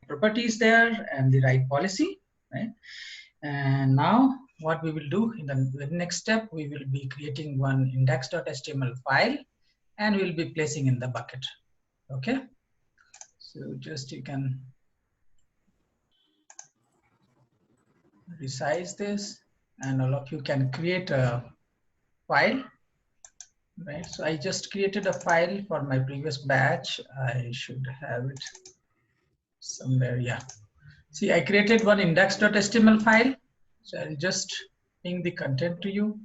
properties there and the right policy, right? And now what we will do in the next step, we will be creating one index.html file and we'll be placing in the bucket. Okay, so just you can resize this and all of you can create a file, right? So I just created a file for my previous batch. I should have it somewhere. Yeah, see, I created one index.html file, so I'll just ping the content to you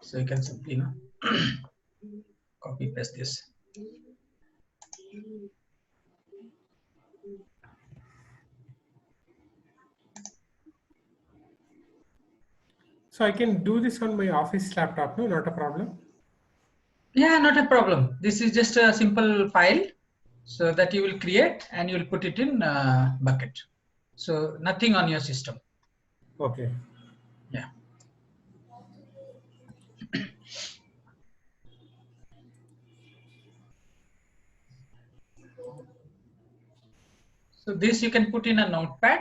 so you can simply, you know, copy paste this. So I can do this on my office laptop, no? Not a problem. Yeah, not a problem. This is just a simple file so that you will create and you will put it in bucket. So nothing on your system. Okay. Yeah. So this you can put in a notepad.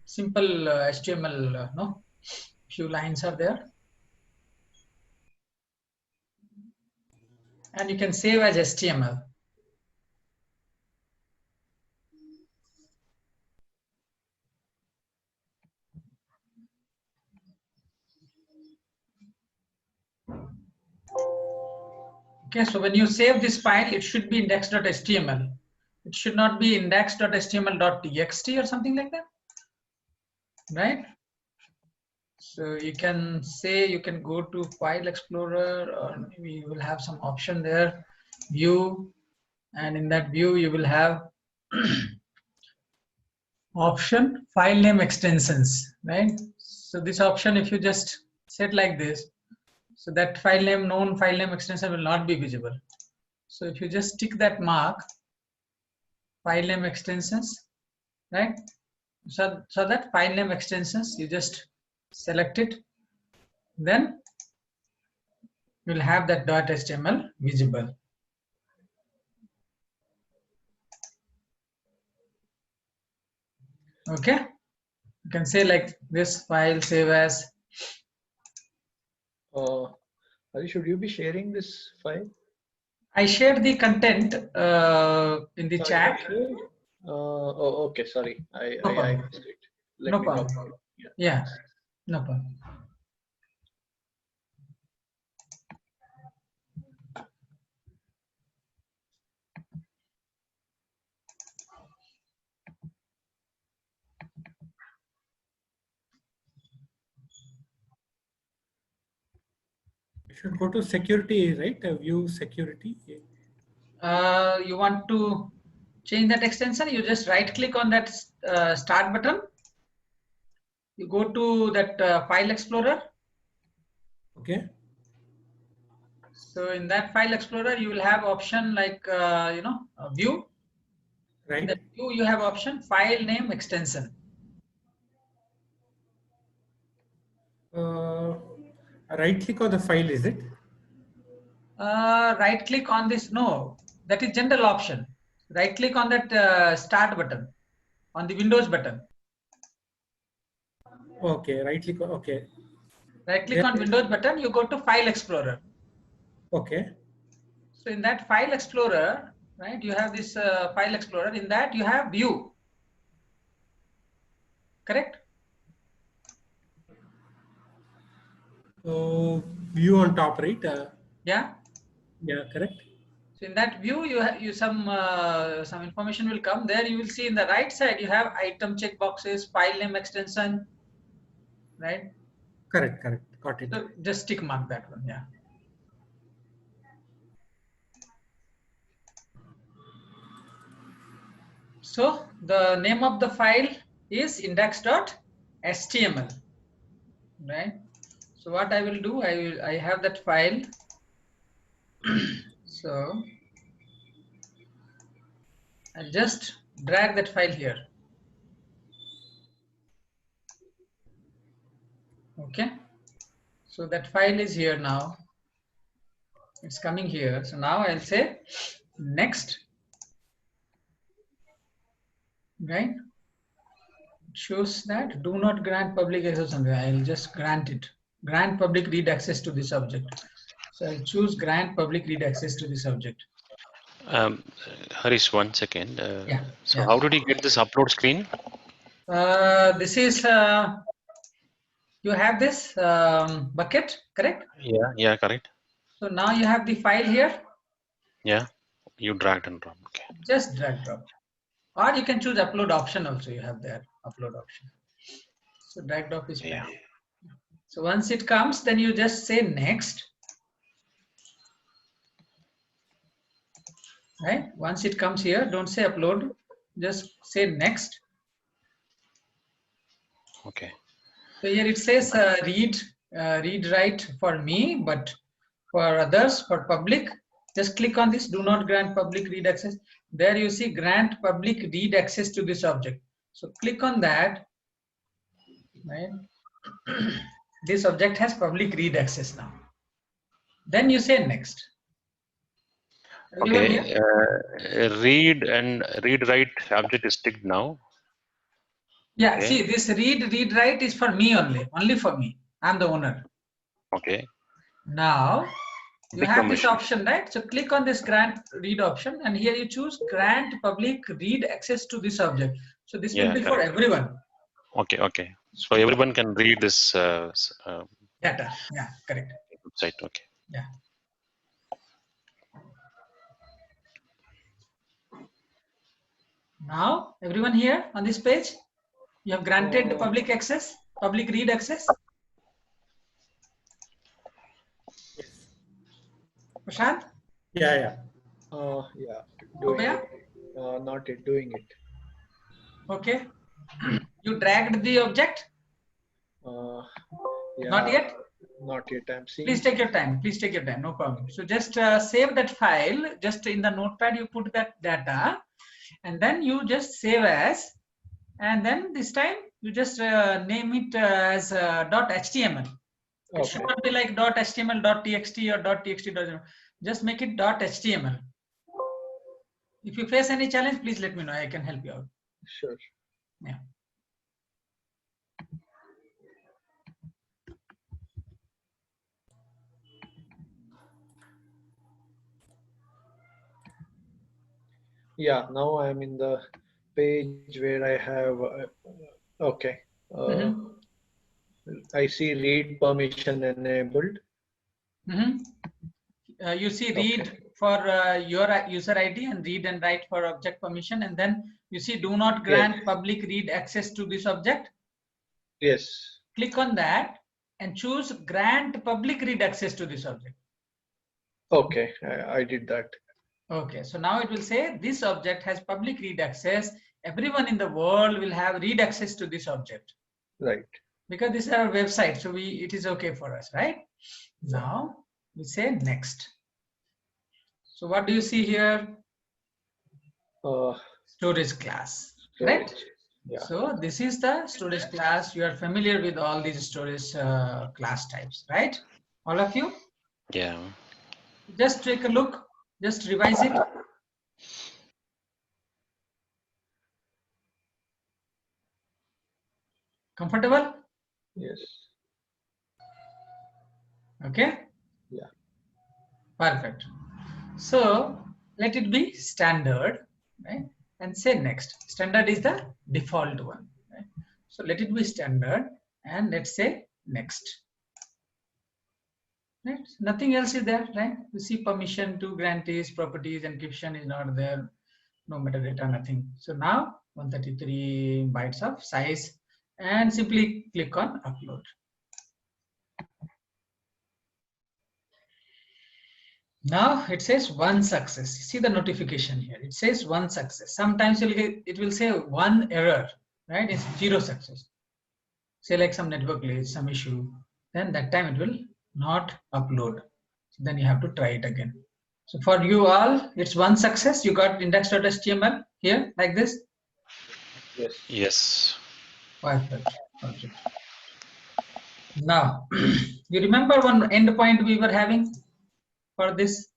Simple HTML, no, few lines are there. And you can save as HTML. Okay, so when you save this file, it should be index.html. It should not be index.html.txt or something like that, right? So you can say, you can go to File Explorer, or maybe you will have some option there, View, and in that view you will have option File Name Extensions, right? So this option, if you just set like this, so that file name, known file name extension will not be visible. So if you just tick that mark, file name extensions, right? So that file name extensions, you just select it, then you'll have that .html visible. Okay, you can say like this file save as. Hari, should you be sharing this file? I shared the content in the chat. Oh, okay. Sorry, I missed it. Let No me problem. copy it. Yeah, no problem. You should go to security, right? View security. You want to change that extension, you just right click on that start button. You go to that file explorer. Okay. So in that file explorer, you will have option like, view. Right. In the view, you have option file name extension. Right click on the file, is it? Right click on this. No, that is general option. Right click on that start button on the Windows button. Okay, right click. Okay. Right click on Windows button, you go to file explorer. Okay. So in that file explorer, right, you have this file explorer. In that you have view. Correct? So view on top, right? Yeah. Yeah, correct. So in that view, you some information will come there. You will see in the right side you have item checkboxes, file name extension, right? Correct. Got it. So just tick mark that one. Yeah. So the name of the file is index.html, right? So what I will do, I have that file. So I'll just drag that file here. Okay, so that file is here now. It's coming here. So now I'll say next, right? It shows that do not grant public access. I'll just grant it. Grant public read access to this object. So I'll choose grant public read access to this object. Harish, 1 second. Yeah. So Yeah. how did you get this upload screen? This is you have this bucket, correct? Yeah, correct. So now you have the file here. Yeah, you dragged and dropped. Okay. Just drag drop, or you can choose upload option also. You have there upload option. So drag drop is Yeah. fine. So once it comes, then you just say next. Right? Once it comes here, don't say upload, just say next. Okay. So here it says read write for me, but for others, for public, just click on this, do not grant public read access. There you see grant public read access to this object. So click on that, right? This object has public read access now. Then you say next. Everyone Okay. here? Read and read write object is ticked now. Yeah, Okay. see this read write is for me only for me. I'm the owner. Okay. Now you Big have this permission. option, right? So click on this grant read option, and here you choose grant public read access to this object. So this will Yeah, be for correct. everyone. Okay, okay. So everyone can read this Data. Yeah, correct. website. Okay. Yeah. Now everyone here on this page, you have granted public access, public read access. Yes. Prashant? Yeah. Yeah, doing Ubaya? it. Not yet doing it. Okay. You dragged the object? Yeah, Not yet? Not yet. I'm seeing. Please take your time. Please take your time. No problem. So just save that file. Just in the notepad, you put that data, and then you just save as, and then this time you just name it as .html. It should Okay. not be like .html, .txt or .txt. Just make it .html. If you face any challenge, please let me know. I can help you out. Sure. Yeah. Yeah. Now I'm in the page where I have. Okay. I see read permission enabled. You see read for your user ID and read and write for object permission, and then you see do not grant public read access to this object. Yes. Click on that and choose grant public read access to this object. Okay, I did that. Okay, so now it will say this object has public read access. Everyone in the world will have read access to this object. Right. Because this is our website, so it is okay for us, right? Now we say next. So what do you see here? Storage class, right? Yeah. So this is the storage class. You are familiar with all these storage class types, right? All of you? Yeah. Just take a look. Just revise it. Comfortable? Yes. Okay. Yeah. Perfect. So let it be standard, right? And say next. Standard is the default one, right? So let it be standard, and let's say next. Right? Nothing else is there, right? You see permission to grantees, properties, encryption is not there. No metadata, nothing. So now 133 bytes of size, and simply click on upload. Now it says one success. See the notification here. It says one success. Sometimes it will say one error, right? It's 0 success. Say like some network glitch, some issue. Then that time it will not upload. So then you have to try it again. So for you all, it's one success. You got index.html here like this. Yes. Yes. Perfect. Okay. Now, you remember one endpoint we were having for this,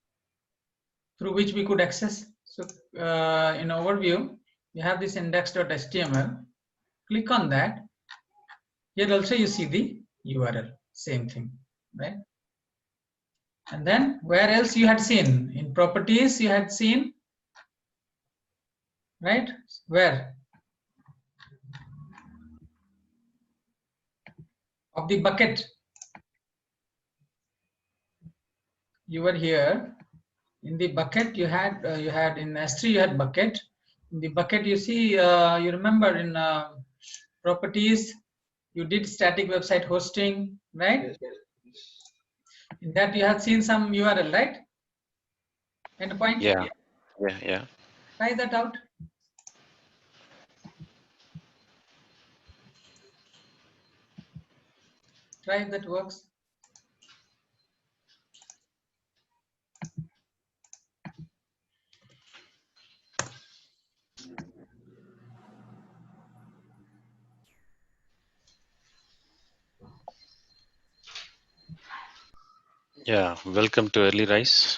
through which we could access. So in overview, you have this index.html. Click on that. Here also you see the URL, same thing, right? And then where else you had seen? In properties you had seen, right? Where? Of the bucket. You were here. In the bucket you had in S3 you had bucket. In the bucket you see, you remember in properties you did static website hosting, right? Yes. In that you have seen some URL, right? Endpoint. Yeah. Yeah. Try that out. Try if that works. Yeah. Welcome to Early Rise.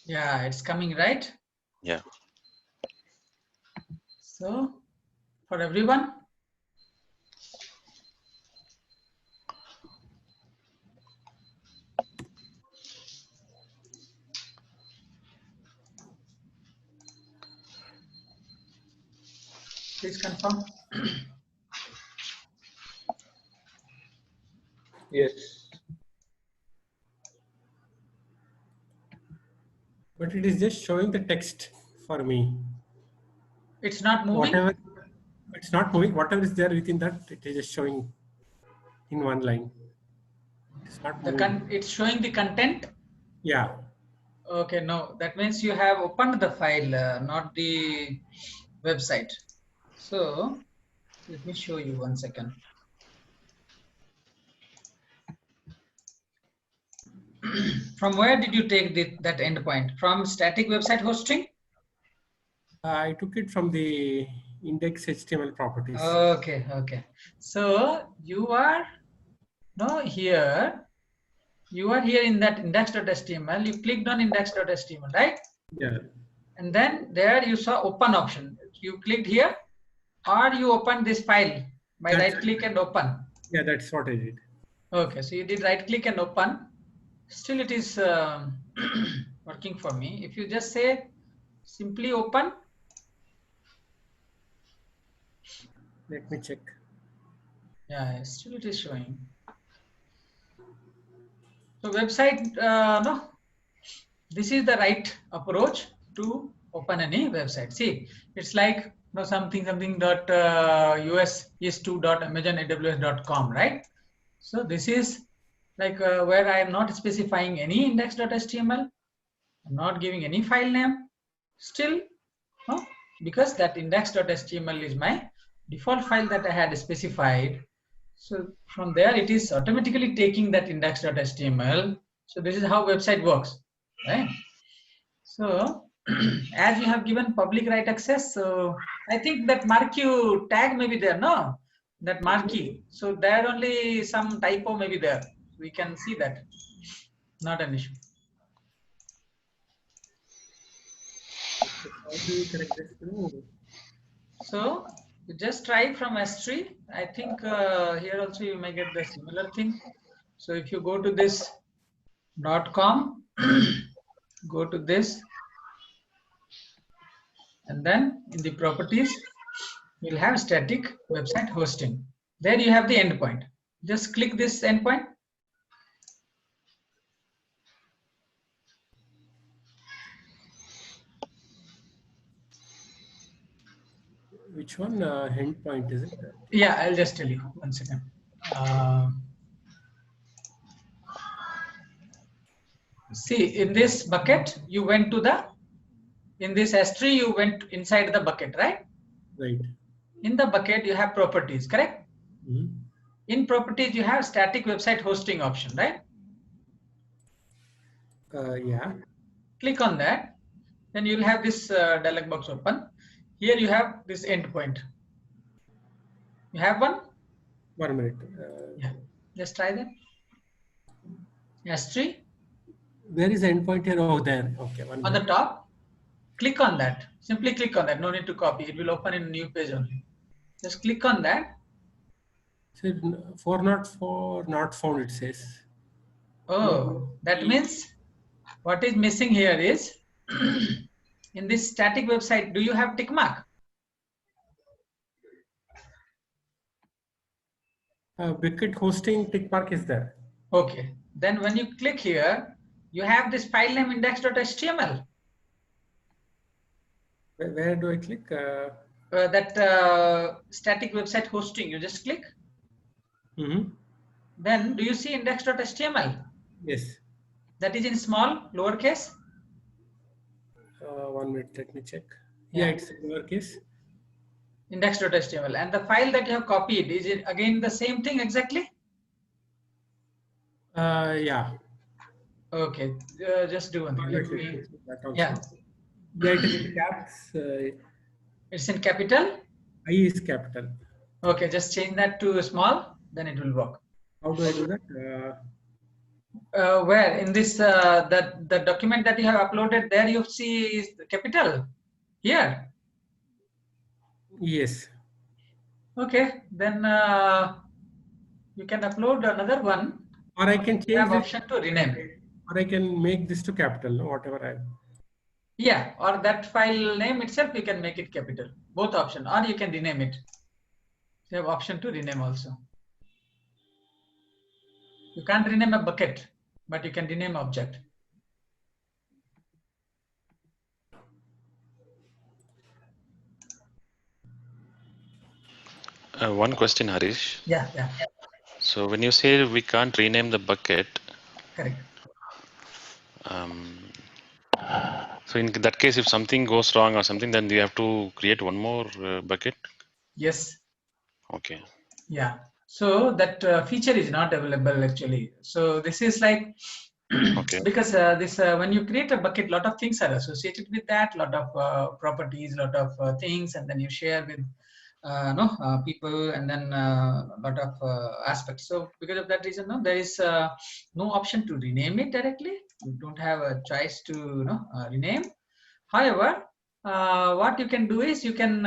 Yeah, it's coming, right? Yeah. So for everyone, please confirm. Yes. But it is just showing the text for me. It's not moving. Whatever, it's not moving. Whatever is there within that, it is just showing in one line. It's not moving. It's showing the content. Yeah. Okay, no, that means you have opened the file, not the website. So let me show you 1 second. From where did you take that endpoint? From static website hosting? I took it from the index HTML properties. Okay, okay. So you are here. You are here in that index.html. You clicked on index.html, right? Yeah. And then there you saw open option. You clicked here, or you opened this file by right click and open. Yeah, that's what I did. Okay, so you did right click and open. Still it is working for me. If you just say simply open. Let me check. Yeah, still it is showing. So website, no, this is the right approach to open any website. See, it's like something dot us is to dot amazon aws.com, right? So this is like where I am not specifying any index.html. I'm not giving any file name. Still, no, because that index.html is my default file that I had specified. So from there, it is automatically taking that index.html. So this is how website works, right? So as you have given public right access, so I think that marquee tag may be there, no? That marquee. So there only some typo may be there. We can see that. Not an issue. How do we correct this? So you just try from S3. I think here also you may get the similar thing. So if you go to this .com, go to this, and then in the properties, you'll have static website hosting. There you have the endpoint. Just click this endpoint. Which one? Endpoint, is it? Yeah, I'll just tell you. 1 second. See, in this bucket, you went to in this S3, you went inside the bucket, right? Right. In the bucket, you have properties, correct? Mm-hmm. In properties, you have static website hosting option, right? Yeah. Click on that. Then you'll have this dialog box open. Here you have this endpoint. You have one? 1 minute. Yeah. Just try that. S3 Where is the endpoint here? Oh, there. Okay, one on the minute. top. Click on that. Simply click on that. No need to copy. It will open in a new page only. Just click on that. So 404 not found, it says. Oh, that means what is missing here is in this static website, do you have tick mark? Bucket hosting tick mark is there. Okay. Then when you click here, you have this file name index.html. Where do I click? That static website hosting, you just click. Then do you see index.html? Yes. That is in small, lowercase? 1 minute, let me check. Yeah. Yeah, it's lowercase. Index.html. And the file that you have copied, is it again the same thing exactly? Yeah. Okay. Just do one thing. Let me. That also. Yeah. Yeah, it is in caps. It's in capital. I is capital. Okay, just change that to small, then it will work. How do I do that? Where in this the document that you have uploaded, there you see is the capital here. Yes. Okay, then you can upload another one. Or I can You change have it. option to rename. Or I can make this to capital, no? Whatever I. Yeah, or that file name itself you can make it capital. Both option, or you can rename it. You have option to rename also. You can't rename a bucket, but you can rename object. One question, Harish. Yeah, yeah. So when you say we can't rename the bucket, Correct. so in that case, if something goes wrong or something, then you have to create one more bucket. Yes. Okay. Yeah. So that feature is not available actually. So this is like Okay. because this when you create a bucket, lot of things are associated with that, lot of properties, lot of things, and then you share with people, and then a lot of aspects. So because of that reason, no, there is no option to rename it directly. You don't have a choice to rename. However, what you can do is you can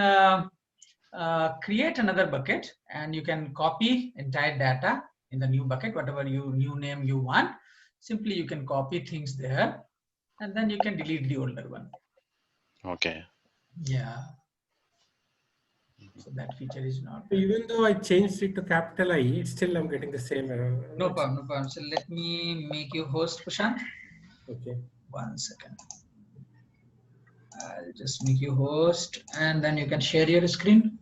create another bucket, and you can copy entire data in the new bucket, whatever new name you want. Simply you can copy things there, and then you can delete the older one. Okay. Yeah. So that feature is not. Even though I changed it to capital I, it's still I'm getting the same error. No problem, no problem. So let me make you host, Prashant. Okay. 1 second. I'll just make you host, and then you can share your screen.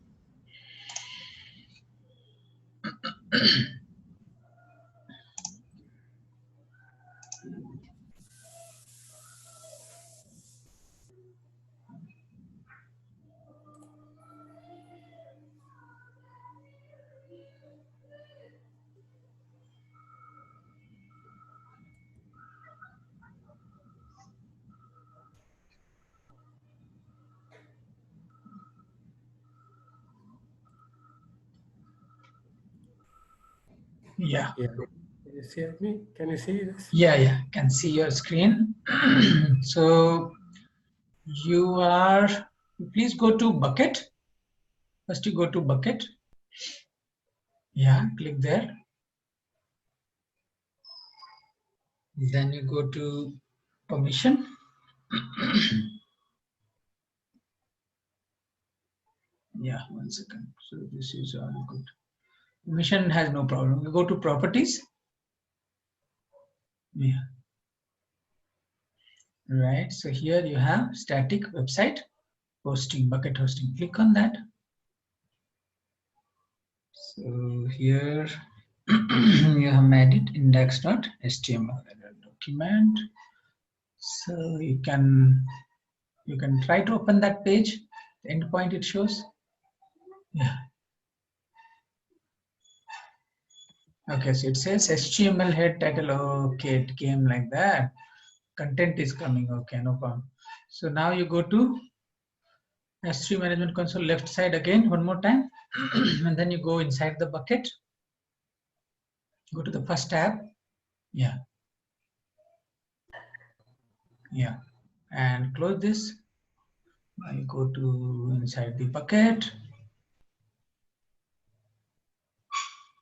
Yeah. Yeah. Can you see me? Can you see this? Yeah, can see your screen. So please go to bucket. First you go to bucket. Yeah, click there. Then you go to permission. Yeah, 1 second. So this is all good. Permission has no problem. You go to properties. Yeah. Right. So here you have static website hosting, bucket hosting. Click on that. So here you have made it index.html document. So you can try to open that page. The endpoint it shows. Yeah. Okay, so it says HTML head title. Okay, it came like that. Content is coming. Okay, no problem. So now you go to S3 management console left side again one more time, and then you go inside the bucket. Go to the first tab. Yeah. Yeah. And close this. I go to inside the bucket.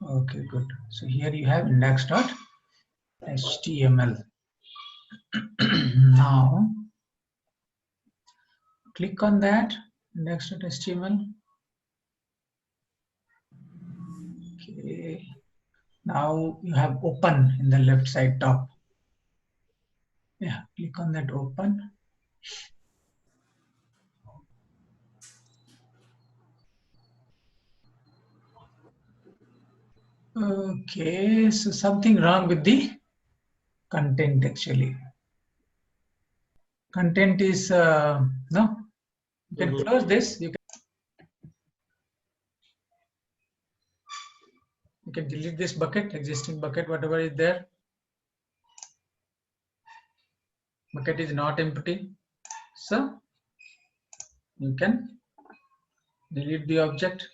Okay, good. So here you have index.html. Now click on that index.html. Okay. Now you have open in the left side top. Yeah, click on that open. Okay, so something wrong with the content actually. Content is no. You can close this. You can delete this bucket, existing bucket, whatever is there. Bucket is not empty, so you can delete the object.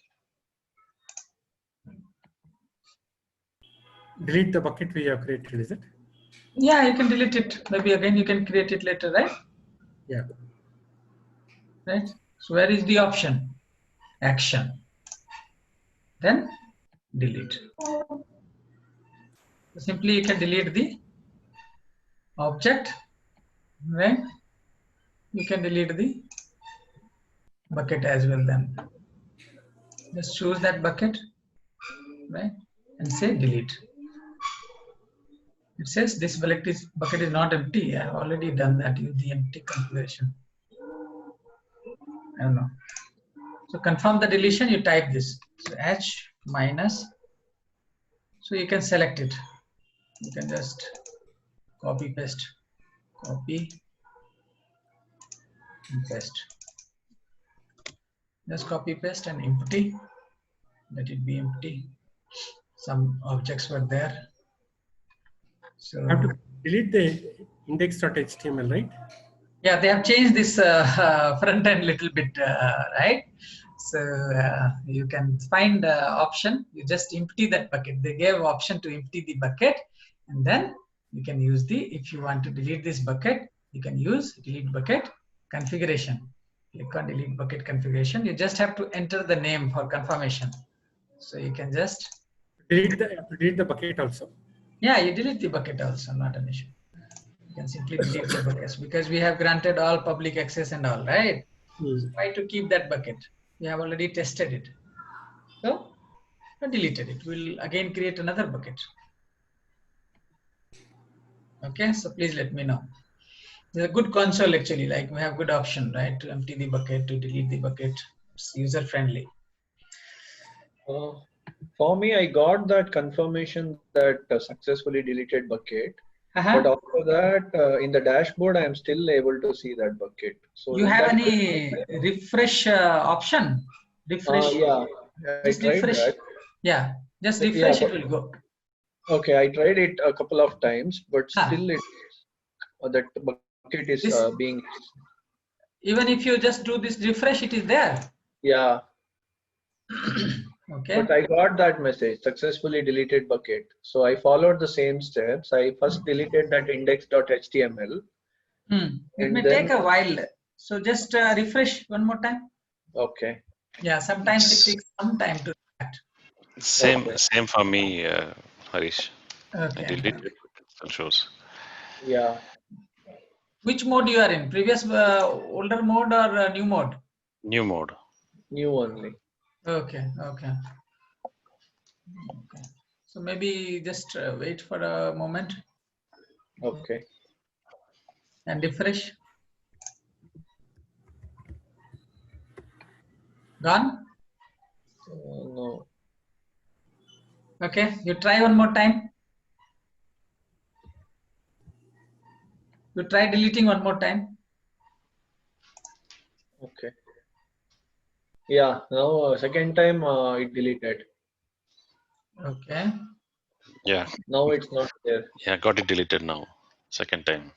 Delete the bucket we have created, is it? Yeah, you can delete it. Maybe again you can create it later, right? Yeah. Right. So where is the option? Action. Then delete. So simply you can delete the object, right? You can delete the bucket as well then. Just choose that bucket, right? And say delete. It says this bucket is not empty. I have already done that. Use the empty configuration. I don't know. So confirm the deletion, you type this. So H minus. So you can select it. You can just copy paste. Copy and paste. Just copy paste and empty. Let it be empty. Some objects were there. So I have to delete the index.html, right? yeah, they have changed this front end little bit, right? So you can find option. You just empty that bucket. They gave option to empty the bucket, and then you can use the. If you want to delete this bucket, you can use delete bucket configuration. Click on delete bucket configuration. You just have to enter the name for confirmation. So you can just delete the bucket also. Yeah, you delete the bucket also, not an issue. You can simply delete the buckets because we have granted all public access and all, right? So try to keep that bucket. We have already tested it. So I deleted it. We'll again create another bucket. Okay, so please let me know. There's a good console actually, like we have good option, right? To empty the bucket, to delete the bucket. It's user friendly. For me, I got that confirmation that successfully deleted bucket. But after that, in the dashboard, I am still able to see that bucket. So you have any refresh option? Refresh. Yeah, I just tried refresh. that. Yeah, just refresh. It will go. Okay, I tried it a couple of times, but still, that bucket is being. Even if you just do this refresh, it is there. Yeah. Okay. But I got that message, successfully deleted bucket. So I followed the same steps. I first deleted that index.html. It may take a while. So just refresh one more time. Okay. Yeah, sometimes it takes some time to react. Same for me, Harish. Okay. I deleted it, still shows. Yeah. Which mode you are in? Previous older mode or new mode? New mode. New only. Okay. Okay. Okay. So maybe just wait for a moment. Okay. And refresh. Gone? No. Okay. You try one more time. You try deleting one more time. Okay. Yeah. Now second time it deleted. Okay. Yeah. Now it's not there. Yeah, got it deleted now. Second time.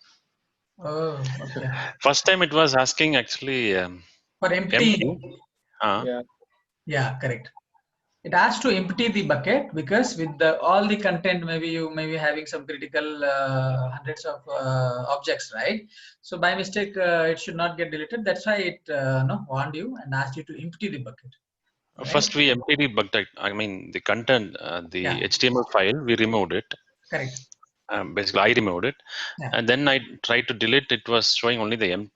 Oh, okay. First time it was asking actually for empty. Yeah. Yeah, correct. it has to empty the bucket, because with all the content, maybe you may be having some critical hundreds of objects, right? So by mistake, it should not get deleted. That's why it warned you and asked you to empty the bucket. Right? First, we emptied the bucket. I mean, the content, the HTML file, we removed it. Correct. Basically, I removed it, and then I tried to delete. It was showing only the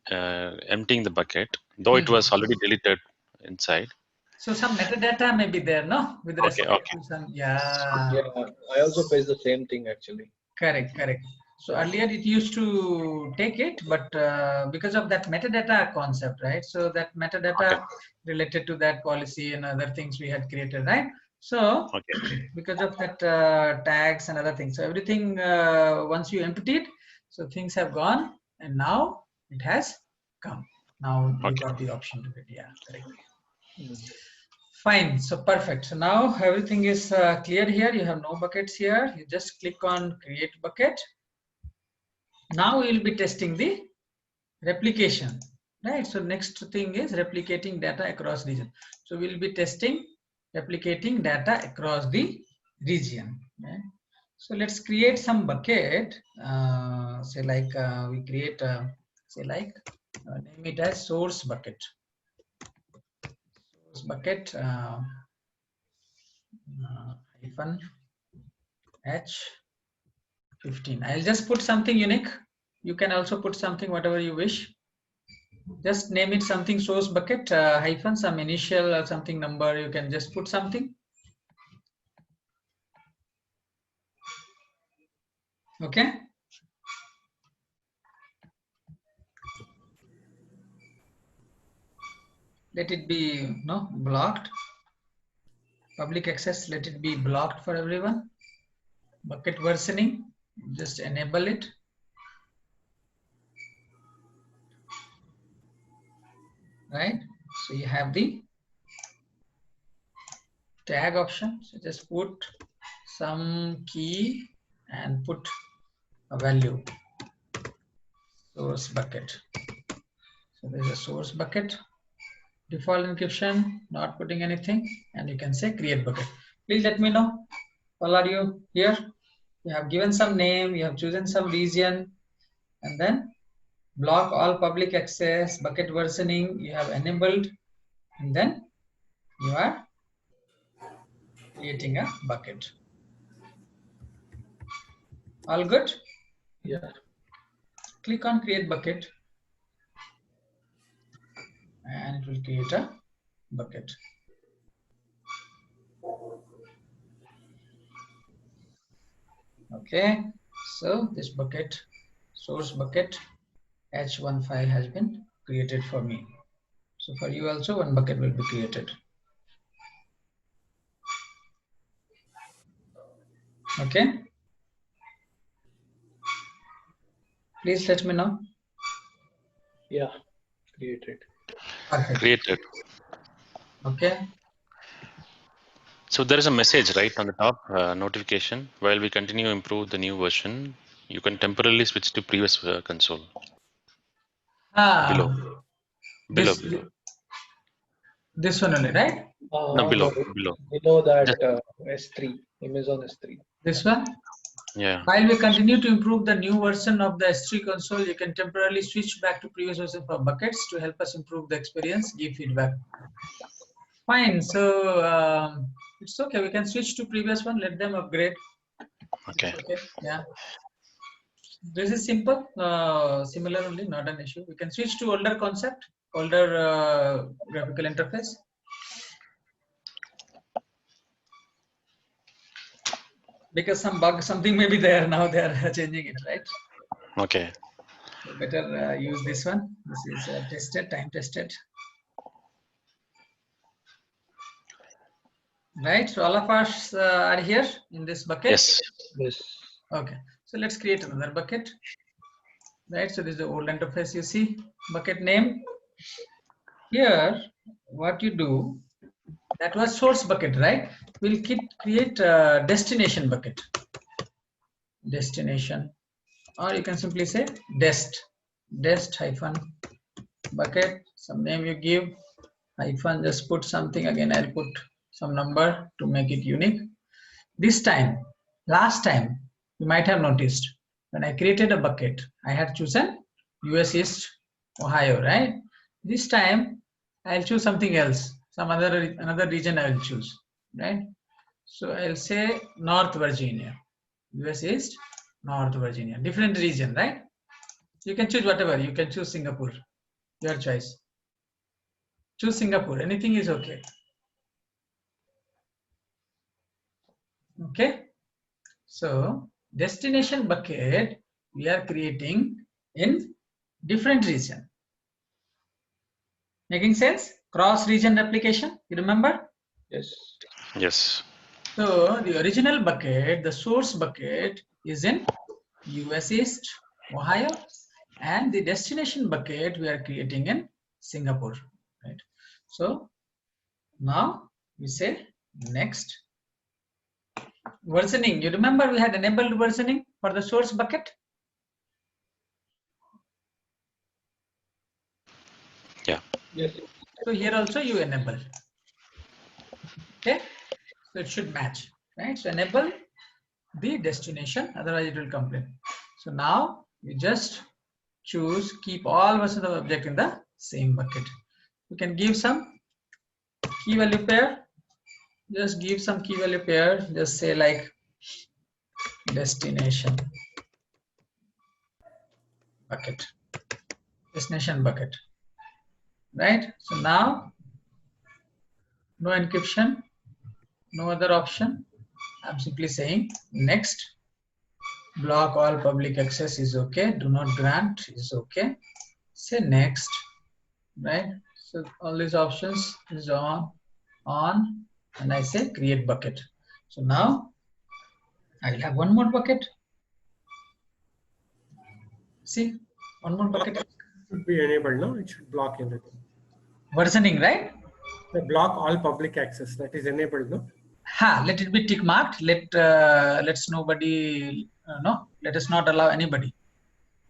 emptying the bucket, though it was already deleted inside. So some metadata may be there, no? With respect to some, Yeah, I also faced the same thing actually. Correct. So earlier it used to take it, but because of that metadata concept, right? So that metadata related to that policy and other things we had created, right? So because of that tags and other things, so everything once you empty it, so things have gone, and now it has come. Now you got the option to it. Yeah, correct. Fine. So perfect. So now everything is clear here. You have no buckets here. You just click on create bucket. Now we will be testing the replication, right? So next thing is replicating data across region. So we'll be testing replicating data across the region. Right? So let's create some bucket. Say like we create say like name it as source bucket. Source bucket hyphen h15. I'll just put something unique. You can also put something whatever you wish. Just name it something source bucket hyphen some initial or something number. You can just put something. Okay. Let it be blocked. Public access, let it be blocked for everyone. Bucket versioning, just enable it. Right. So you have the tag option. So just put some key and put a value. Source bucket. So there's a source bucket. Default encryption, not putting anything, and you can say create bucket. Please let me know. All are you here? You have given some name, you have chosen some region, and then block all public access, bucket versioning, you have enabled, and then you are creating a bucket. All good? Yeah. Click on create bucket, and it will create a bucket. Okay, so this bucket, source bucket h15 has been created for me. So for you also one bucket will be created. Okay. Please let me know. Yeah, created. Perfect. Created. Okay. So there is a message right on the top notification. While we continue to improve the new version, you can temporarily switch to previous console. Below. This one only, right? No, below. Below that S3, Amazon S3. This one? Yeah. While we continue to improve the new version of the S3 console, you can temporarily switch back to previous version for buckets to help us improve the experience, give feedback. Fine. So it's okay. We can switch to previous one. Let them upgrade. Okay. Okay. Yeah. This is simple. Similar only, not an issue. We can switch to older concept, older graphical interface. Because some bug, something may be there. Now they are changing it, right? Okay. So better use this one. This is tested, time tested. Right. So all of us are here in this bucket. Yes. Yes. Okay. So let's create another bucket. Right. So this is the old interface. You see bucket name. Here, what you do, that was source bucket, right? We'll create destination bucket. Destination, or you can simply say dest hyphen bucket. Some name you give hyphen. Just put something again. I'll put some number to make it unique. This time, last time, you might have noticed when I created a bucket, I had chosen US East Ohio, right? This time I'll choose something else, some another region I will choose, right? So I'll say North Virginia, US East, North Virginia, different region, right? You can choose whatever, you can choose Singapore, your choice. Choose Singapore, anything is okay. Okay, so destination bucket we are creating in different region. Making sense? Cross region replication, you remember? Yes. Yes. So the original bucket, the source bucket is in US East, Ohio, and the destination bucket we are creating in Singapore, right? So now we say next. Versioning, you remember we had enabled versioning for the source bucket? Yeah. Yes. So here also you enable. Okay, so it should match, right? So enable the destination, otherwise it will complain. So now you just choose keep all versions of object in the same bucket. You can give some key value pair. Just give some key value pair. Just say like destination bucket. Destination bucket. Right? So now no encryption, no other option. I'm simply saying next. Block all public access is okay. Do not grant is okay. Say next. Right? So all these options is on, and I say create bucket. So now I will have one more bucket. See, one more bucket. Should be enabled, no? It should block everything. Versioning, right? The block all public access, that is enabled, no? Ha, let it be tick marked. Let's nobody no. Let us not allow anybody.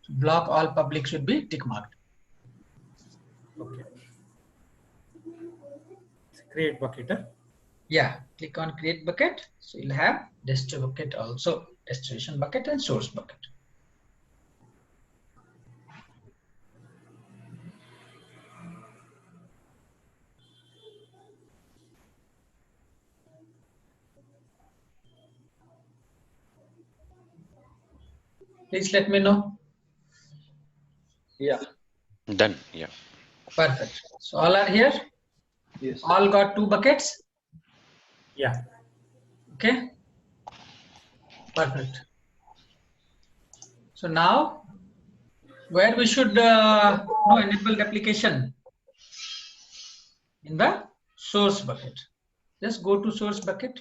Block all public should be tick marked. Okay. Create bucket, huh? Yeah, click on create bucket. So you'll have dest bucket also, destination bucket and source bucket. Please let me know. Yeah. Done. Yeah. Perfect. So all are here. Yes. All got 2 buckets. Yeah. Okay. Perfect. So now where we should enable replication in the source bucket. Just go to source bucket.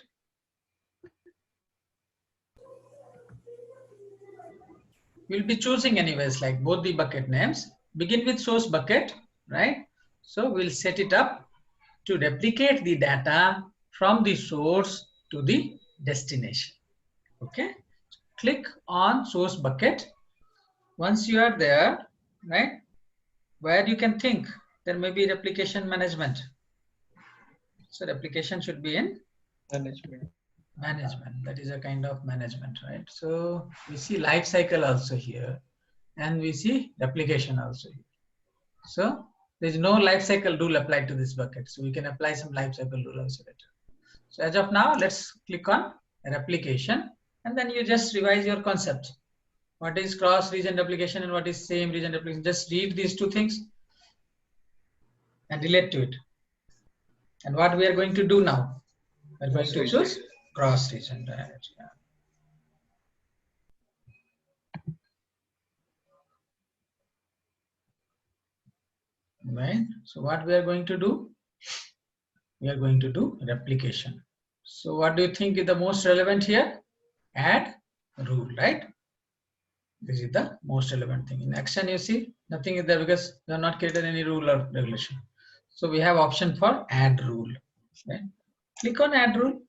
We'll be choosing anyways, like both the bucket names. Begin with source bucket, right? So we'll set it up to replicate the data from the source to the destination. Okay. Click on source bucket. Once you are there, right, where you can think there may be replication management. So replication should be in management. That is a kind of management, right? So we see life cycle also here, and we see replication also here. So there's no life cycle rule applied to this bucket. So we can apply some life cycle rule also later. So as of now, let's click on replication, and then you just revise your concept. What is cross region replication and what is same region replication? Just read these 2 things and relate to it. And what we are going to do now, we're going to choose cross region. Right? Yeah. Right. So what we are going to do? We are going to do replication. So what do you think is the most relevant here? Add rule, right? This is the most relevant thing. In action, you see nothing is there because we have not created any rule or regulation. So we have option for add rule. Right? Click on add rule.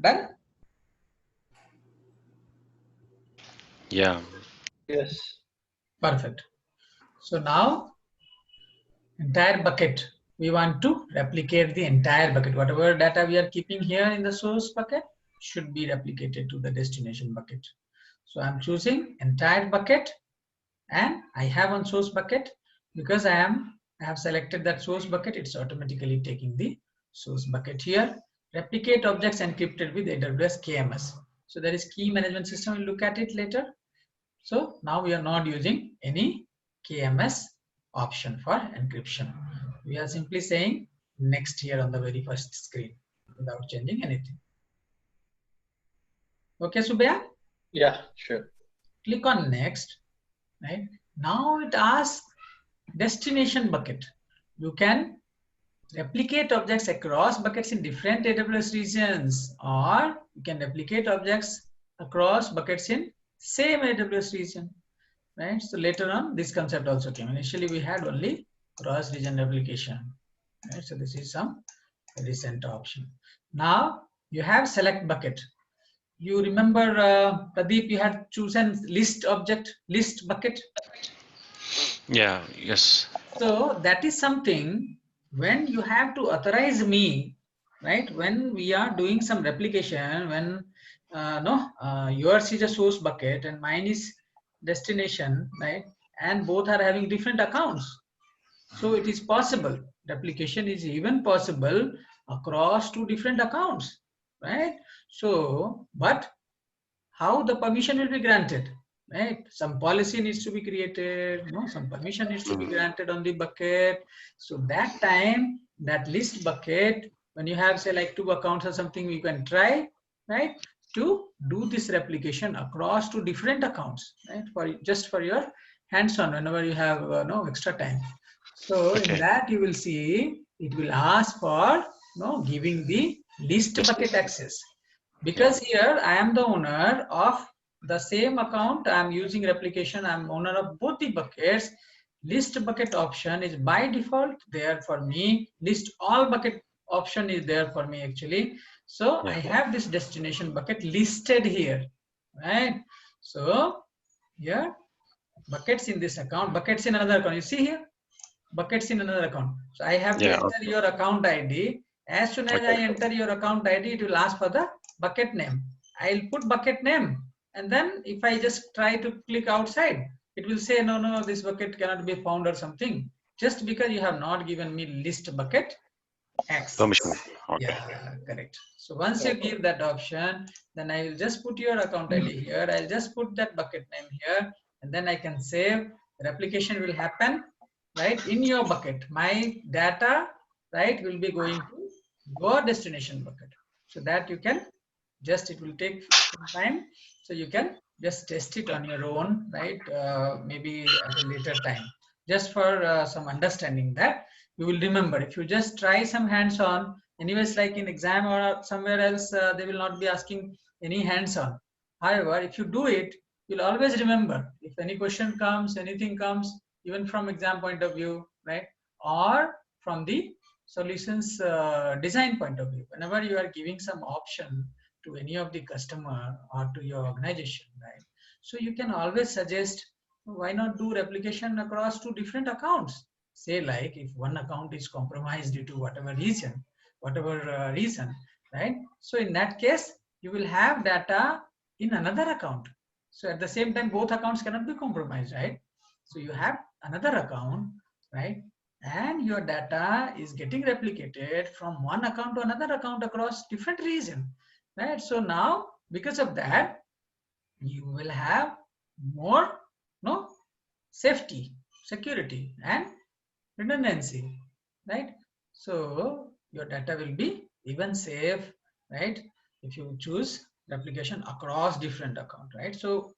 Done? Yeah. Yes. Perfect. So now entire bucket, we want to replicate the entire bucket. Whatever data we are keeping here in the source bucket should be replicated to the destination bucket. So I'm choosing entire bucket, and I have on source bucket because I have selected that source bucket. It's automatically taking the source bucket here. Replicate objects encrypted with AWS KMS. So there is key management system. We'll look at it later. So now we are not using any KMS option for encryption. We are simply saying next here on the very first screen without changing anything. Okay, Subhaya? Yeah, sure. Click on next. Right now it asks destination bucket. You can replicate objects across buckets in different AWS regions, or you can replicate objects across buckets in same AWS region. Right, so later on this concept also came. Initially we had only cross region replication. Right, so this is some recent option. Now you have select bucket. You remember, Pradeep, you had chosen list bucket. Yeah, yes. So that is something when you have to authorize me, right? When we are doing some replication, when yours is a source bucket and mine is destination, right? And both are having different accounts. So it is possible. Replication is even possible across two different accounts, right? So, but how the permission will be granted, right? Some policy needs to be created, some permission needs to be granted on the bucket. So that time, that list bucket, when you have say like 2 accounts or something, you can try, right, to do this replication across 2 different accounts, right, for just for your hands-on whenever you have no extra time. So in that you will see it will ask for giving the list bucket access. Because here I am the owner of the same account. I am using replication. I am owner of both the buckets. List bucket option is by default there for me. List all bucket option is there for me actually. So I have this destination bucket listed here, right? So here buckets in this account, buckets in another account. You see here buckets in another account. So I have to enter your account ID. As soon as I enter your account ID, it will ask for the bucket name. I'll put bucket name, and then if I just try to click outside, it will say no, this bucket cannot be found or something, just because you have not given me list bucket access. Permission. Okay. Yeah, correct. So once you give that option, then I will just put your account ID here. I'll just put that bucket name here, and then I can save. Replication will happen right in your bucket. My data, right, will be going to your destination bucket. So that you can just, it will take some time. So you can just test it on your own, right? Maybe at a later time, just for some understanding that you will remember. If you just try some hands-on, anyways, like in exam or somewhere else, they will not be asking any hands-on. However, if you do it, you'll always remember. If any question comes, anything comes, even from exam point of view, right, or from the solutions design point of view, whenever you are giving some option to any of the customer or to your organization, right, so you can always suggest, why not do replication across 2 different accounts? Say like if one account is compromised due to whatever reason, right, so in that case you will have data in another account. So at the same time both accounts cannot be compromised, right? So you have another account, right, and your data is getting replicated from one account to another account across different region, right? So now because of that you will have more safety, security and redundancy, right? So your data will be even safe, right, if you choose replication across different account, right? So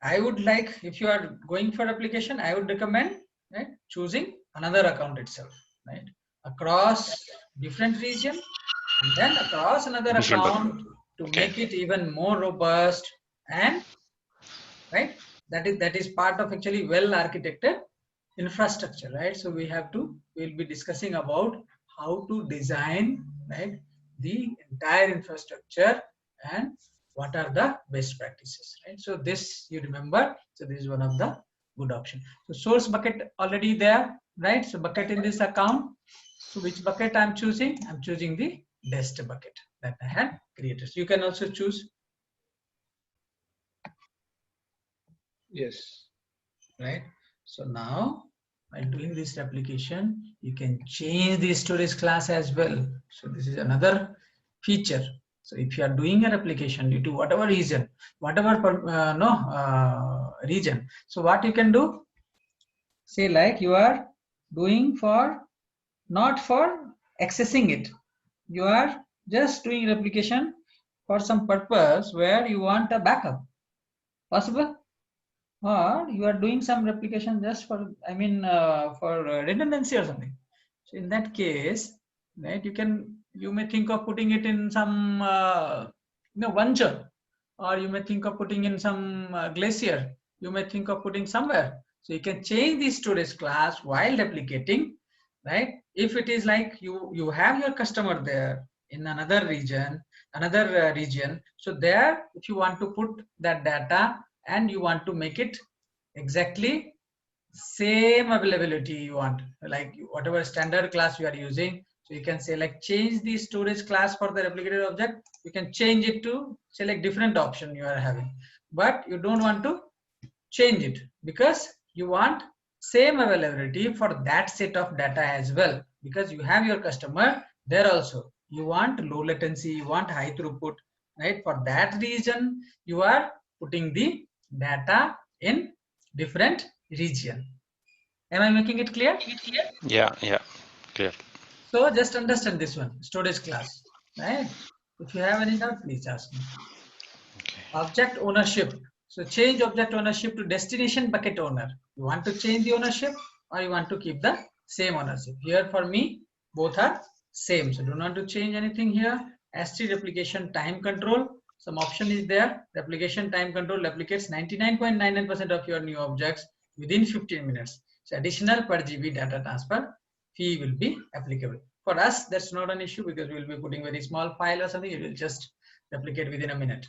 I would like, if you are going for application, I would recommend, right, choosing another account itself, right, across different region, and then across another account to make it even more robust, and right, that is part of actually well architected infrastructure, right? So we'll be discussing about how to design, right, the entire infrastructure and what are the best practices, right? So this you remember. So this is one of the good option. So source bucket already there, right? So bucket in this account. So which bucket I'm choosing? I'm choosing the dest bucket that I had created. So you can also choose. Yes. Right. So now while doing this replication, you can change the storage class as well. So this is another feature. So if you are doing a replication due to whatever reason, whatever region, so what you can do, say like you are doing for not for accessing it, you are just doing replication for some purpose where you want a backup, possible, or you are doing some replication just for, I mean, for redundancy or something. So in that case, right, you may think of putting it in some Vanchar, or you may think of putting in some glacier, you may think of putting somewhere. So you can change the storage class while replicating, right? If it is like you have your customer there in another region, so there if you want to put that data and you want to make it exactly same availability you want, like whatever standard class you are using, so you can say like change the storage class for the replicated object, you can change it to select different option you are having, but you don't want to change it because you want same availability for that set of data as well, because you have your customer there also, you want low latency, you want high throughput, right? For that reason you are putting the data in different region. Am I making it clear? Yeah, clear. So just understand this one, storage class, right? If you have any doubt, please ask me. Okay. Object ownership. So change object ownership to destination bucket owner. You want to change the ownership or you want to keep the same ownership? Here for me, both are same. So do not to change anything here. S3 replication time control. Some option is there. Replication time control replicates 99.99% of your new objects within 15 minutes. So additional per GB data transfer fee will be applicable. For us, that's not an issue because we will be putting very small file or something. It will just replicate within a minute.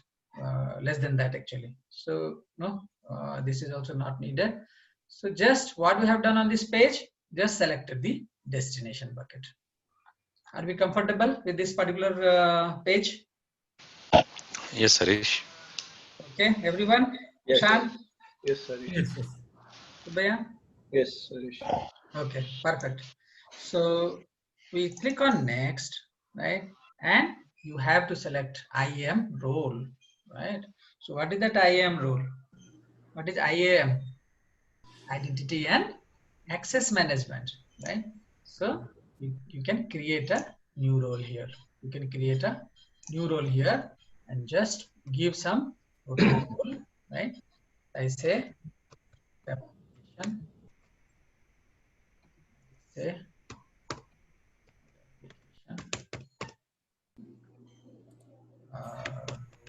Less than that actually. So no, this is also not needed. So just what we have done on this page, just selected the destination bucket. Are we comfortable with this particular page? Yes, Harish. Okay, everyone. Yes. Shan? Yes, Harish. Yes. Subhaya? Yes, Harish. Okay, perfect. So we click on next, right? And you have to select IAM role, right? So what is that IAM role? What is IAM? Identity and access management, right? So you can create a new role here. You can create a new role here and just give some role, right? I say application, say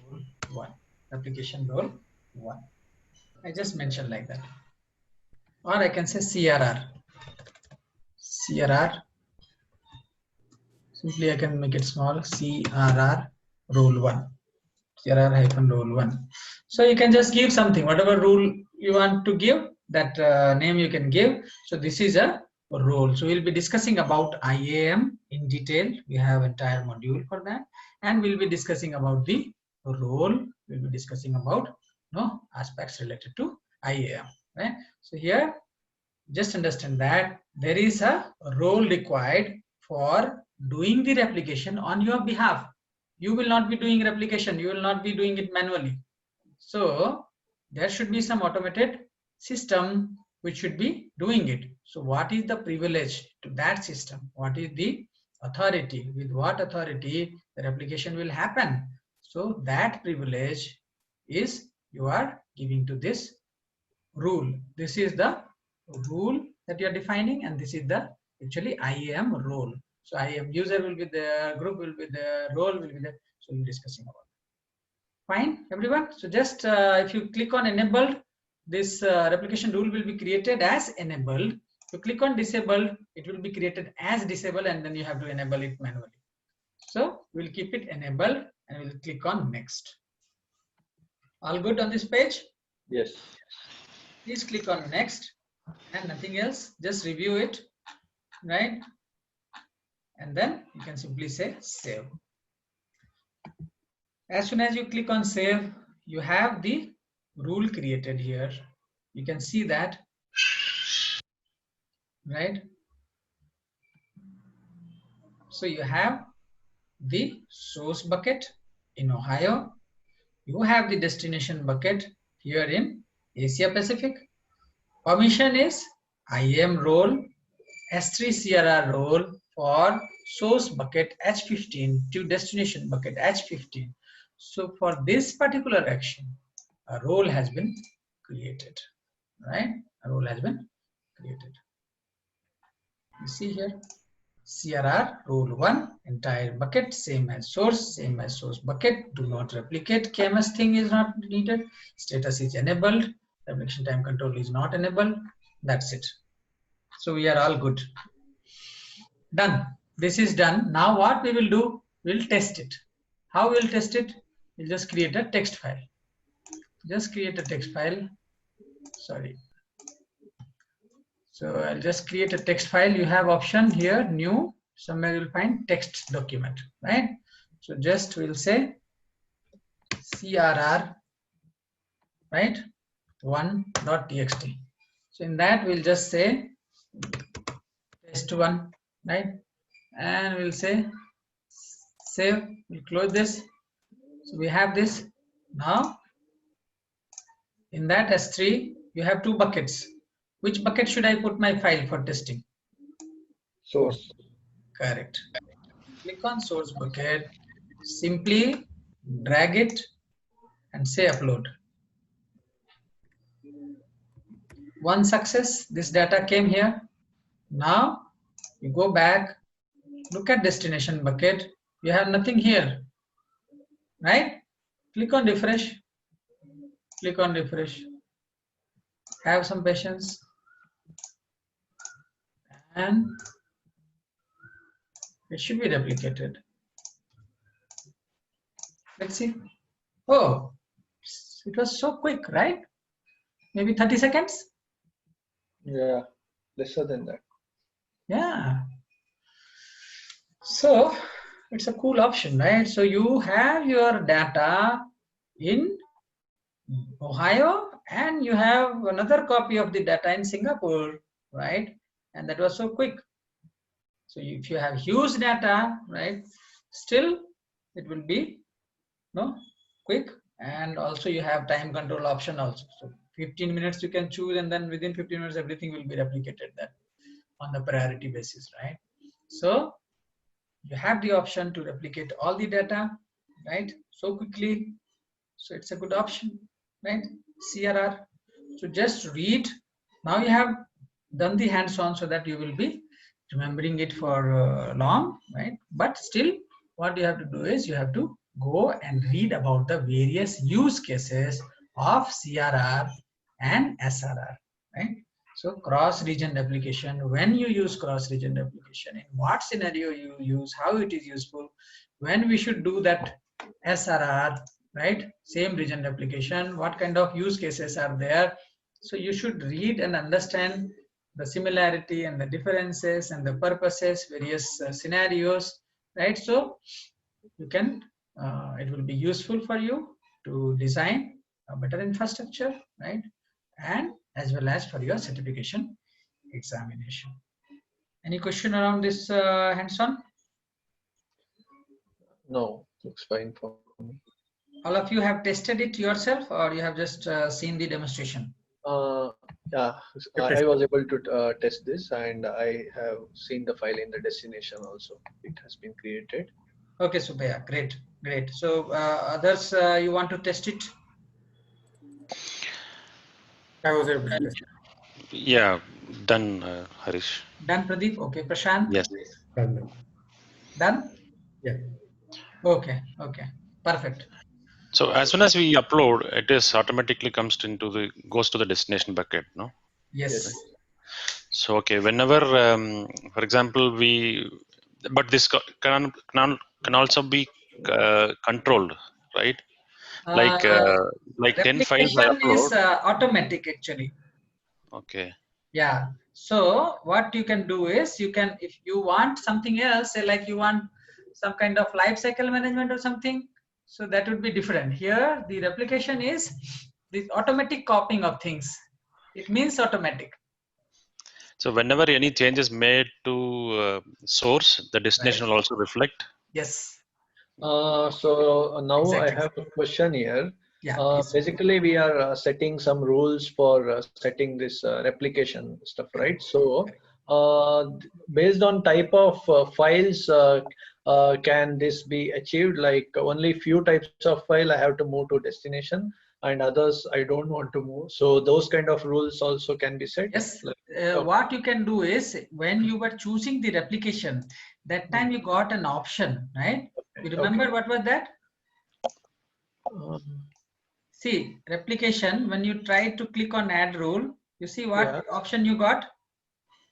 role 1, application role 1. I just mentioned like that, or I can say CRR. Simply I can make it small. CRR role 1. CRR-role1. So you can just give something, whatever rule you want to give, that name you can give. So this is a role. So we'll be discussing about IAM in detail. We have entire module for that, and we'll be discussing about the role. We'll be discussing about aspects related to IAM. Right? So here, just understand that there is a role required for doing the replication on your behalf. You will not be doing replication, you will not be doing it manually. So there should be some automated system which should be doing it. So what is the privilege to that system? What is the authority? With what authority the replication will happen? So that privilege is you are giving to this rule. This is the rule that you are defining, and this is the actually IAM role. So IAM user will be the group, will be the role, will be the, so we'll be discussing about it. Fine, everyone. So just if you click on enabled, this replication rule will be created as enabled. If you click on disabled, it will be created as disabled, and then you have to enable it manually. So we'll keep it enabled and we'll click on next. All good on this page? Yes. Please click on next and nothing else. Just review it, right? And then you can simply say save. As soon as you click on save, you have the rule created here. You can see that, right? So you have the source bucket in Ohio. You have the destination bucket here in Asia Pacific. Permission is IAM role, S3 CRR role for source bucket H15 to destination bucket H15. So for this particular action, a role has been created, right? A role has been created. You see here, CRR role 1, entire bucket, same as source bucket, do not replicate, KMS thing is not needed, status is enabled, replication time control is not enabled, that's it. So we are all good. Done. This is done. Now what we will do, we'll test it. How we'll test it? We'll just create a text file. Just create a text file. Sorry. So I'll just create a text file. You have option here, new, somewhere you'll find text document, right? So just we'll say CRR, right? 1.txt. So in that we'll just say test1, right? And we'll say save. We'll close this. So we have this. Now in that S3 you have two buckets. Which bucket should I put my file for testing? Source. Correct. Click on source bucket, simply drag it and say upload. One success, this data came here. Now you go back, look at destination bucket, you have nothing here, right? Click on refresh, click on refresh. Have some patience. And it should be replicated. Let's see. Oh, it was so quick, right? Maybe 30 seconds? Yeah, lesser than that. Yeah. So it's a cool option, right? So you have your data in Ohio and you have another copy of the data in Singapore, right? And that was so quick. So if you have huge data, right, still it will be quick, and also you have time control option also. So 15 minutes you can choose, and then within 15 minutes everything will be replicated then on the priority basis, right? So you have the option to replicate all the data, right, so quickly. So it's a good option, right? CRR. So just read. Now you have done the hands-on so that you will be remembering it for long, right? But still what you have to do is you have to go and read about the various use cases of CRR and SRR, right? So cross-region replication, when you use cross-region replication, in what scenario you use, how it is useful, when we should do that SRR, right? Same region replication, what kind of use cases are there. So you should read and understand the similarity and the differences and the purposes, various scenarios, right? So you can, it will be useful for you to design a better infrastructure, right? And as well as for your certification examination. Any question around this hands-on? No, looks fine for me. All of you have tested it yourself, or you have just seen the demonstration? Yeah, I was able to test this, and I have seen the file in the destination also. It has been created. Okay, Subhaya, great, great. So others, you want to test it? I was able to test. Yeah, done, Harish. Done, Pradeep? Okay, Prashant? Yes. Done. Done? Yeah. Okay, okay, perfect. So as soon as we upload, it is automatically goes to the destination bucket, no? Yes. So okay, whenever, for example, but this can also be controlled, right? Like 10 files I Replication upload. is automatic actually. Okay. Yeah. So what you can do is you can, if you want something else, say like you want some kind of life cycle management or something, so that would be different. Here, the replication is the automatic copying of things. It means automatic. So whenever any change is made to source, the destination Right. will also reflect. Yes. So now I Exactly. have a question here. Yeah, please. Basically, we are setting some rules for setting this replication stuff, right? So, based on type of files, can this be achieved? Like only few types of file I have to move to destination, and others I don't want to move. So those kind of rules also can be set. Yes. Like, okay. What you can do is when you were choosing the replication, that time you got an option, right? You remember Okay. what was that? Um, See, replication, when you try to click on add rule, you see what yeah. option you got?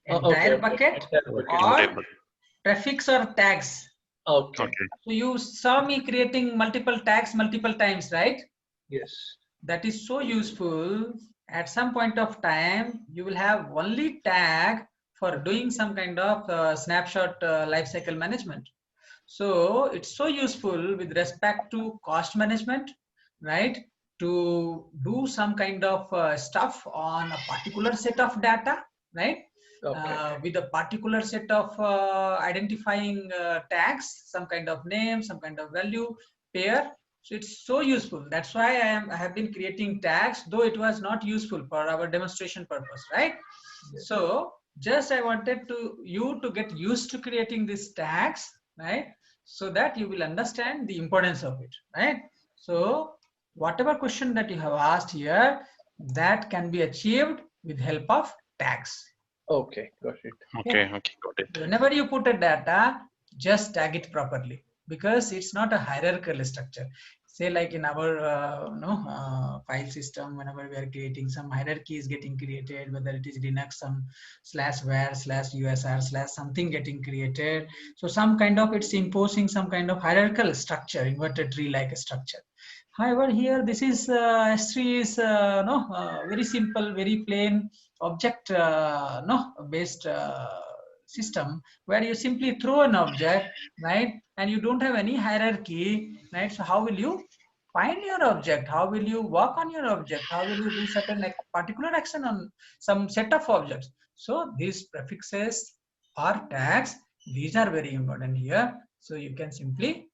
Okay. Entire Okay. bucket Okay. Entire or bucket. prefix or tags. Okay. Okay. So you saw me creating multiple tags multiple times, right? Yes. That is so useful. At some point of time, you will have only tag for doing some kind of snapshot lifecycle management. So it's so useful with respect to cost management, right? To do some kind of stuff on a particular set of data, right? Okay. With a particular set of identifying tags, some kind of name, some kind of value, pair. So it's so useful. That's why I have been creating tags, though it was not useful for our demonstration purpose, right? Yes. So just I wanted you to get used to creating these tags, right? So that you will understand the importance of it, right? So whatever question that you have asked here, that can be achieved with help of tags. Okay, got it. Okay. Okay. Got it. Whenever you put a data, just tag it properly because it's not a hierarchical structure. Say like in our file system, whenever we are creating some hierarchy is getting created, whether it is Linux, some /var/usr/ something getting created. So some kind of it's imposing some kind of hierarchical structure, inverted tree like a structure. However, here this is S3 is very simple, very plain object based system where you simply throw an object, right? And you don't have any hierarchy, right? So how will you find your object? How will you work on your object? How will you do certain like particular action on some set of objects? So these prefixes or tags, these are very important here. So you can simply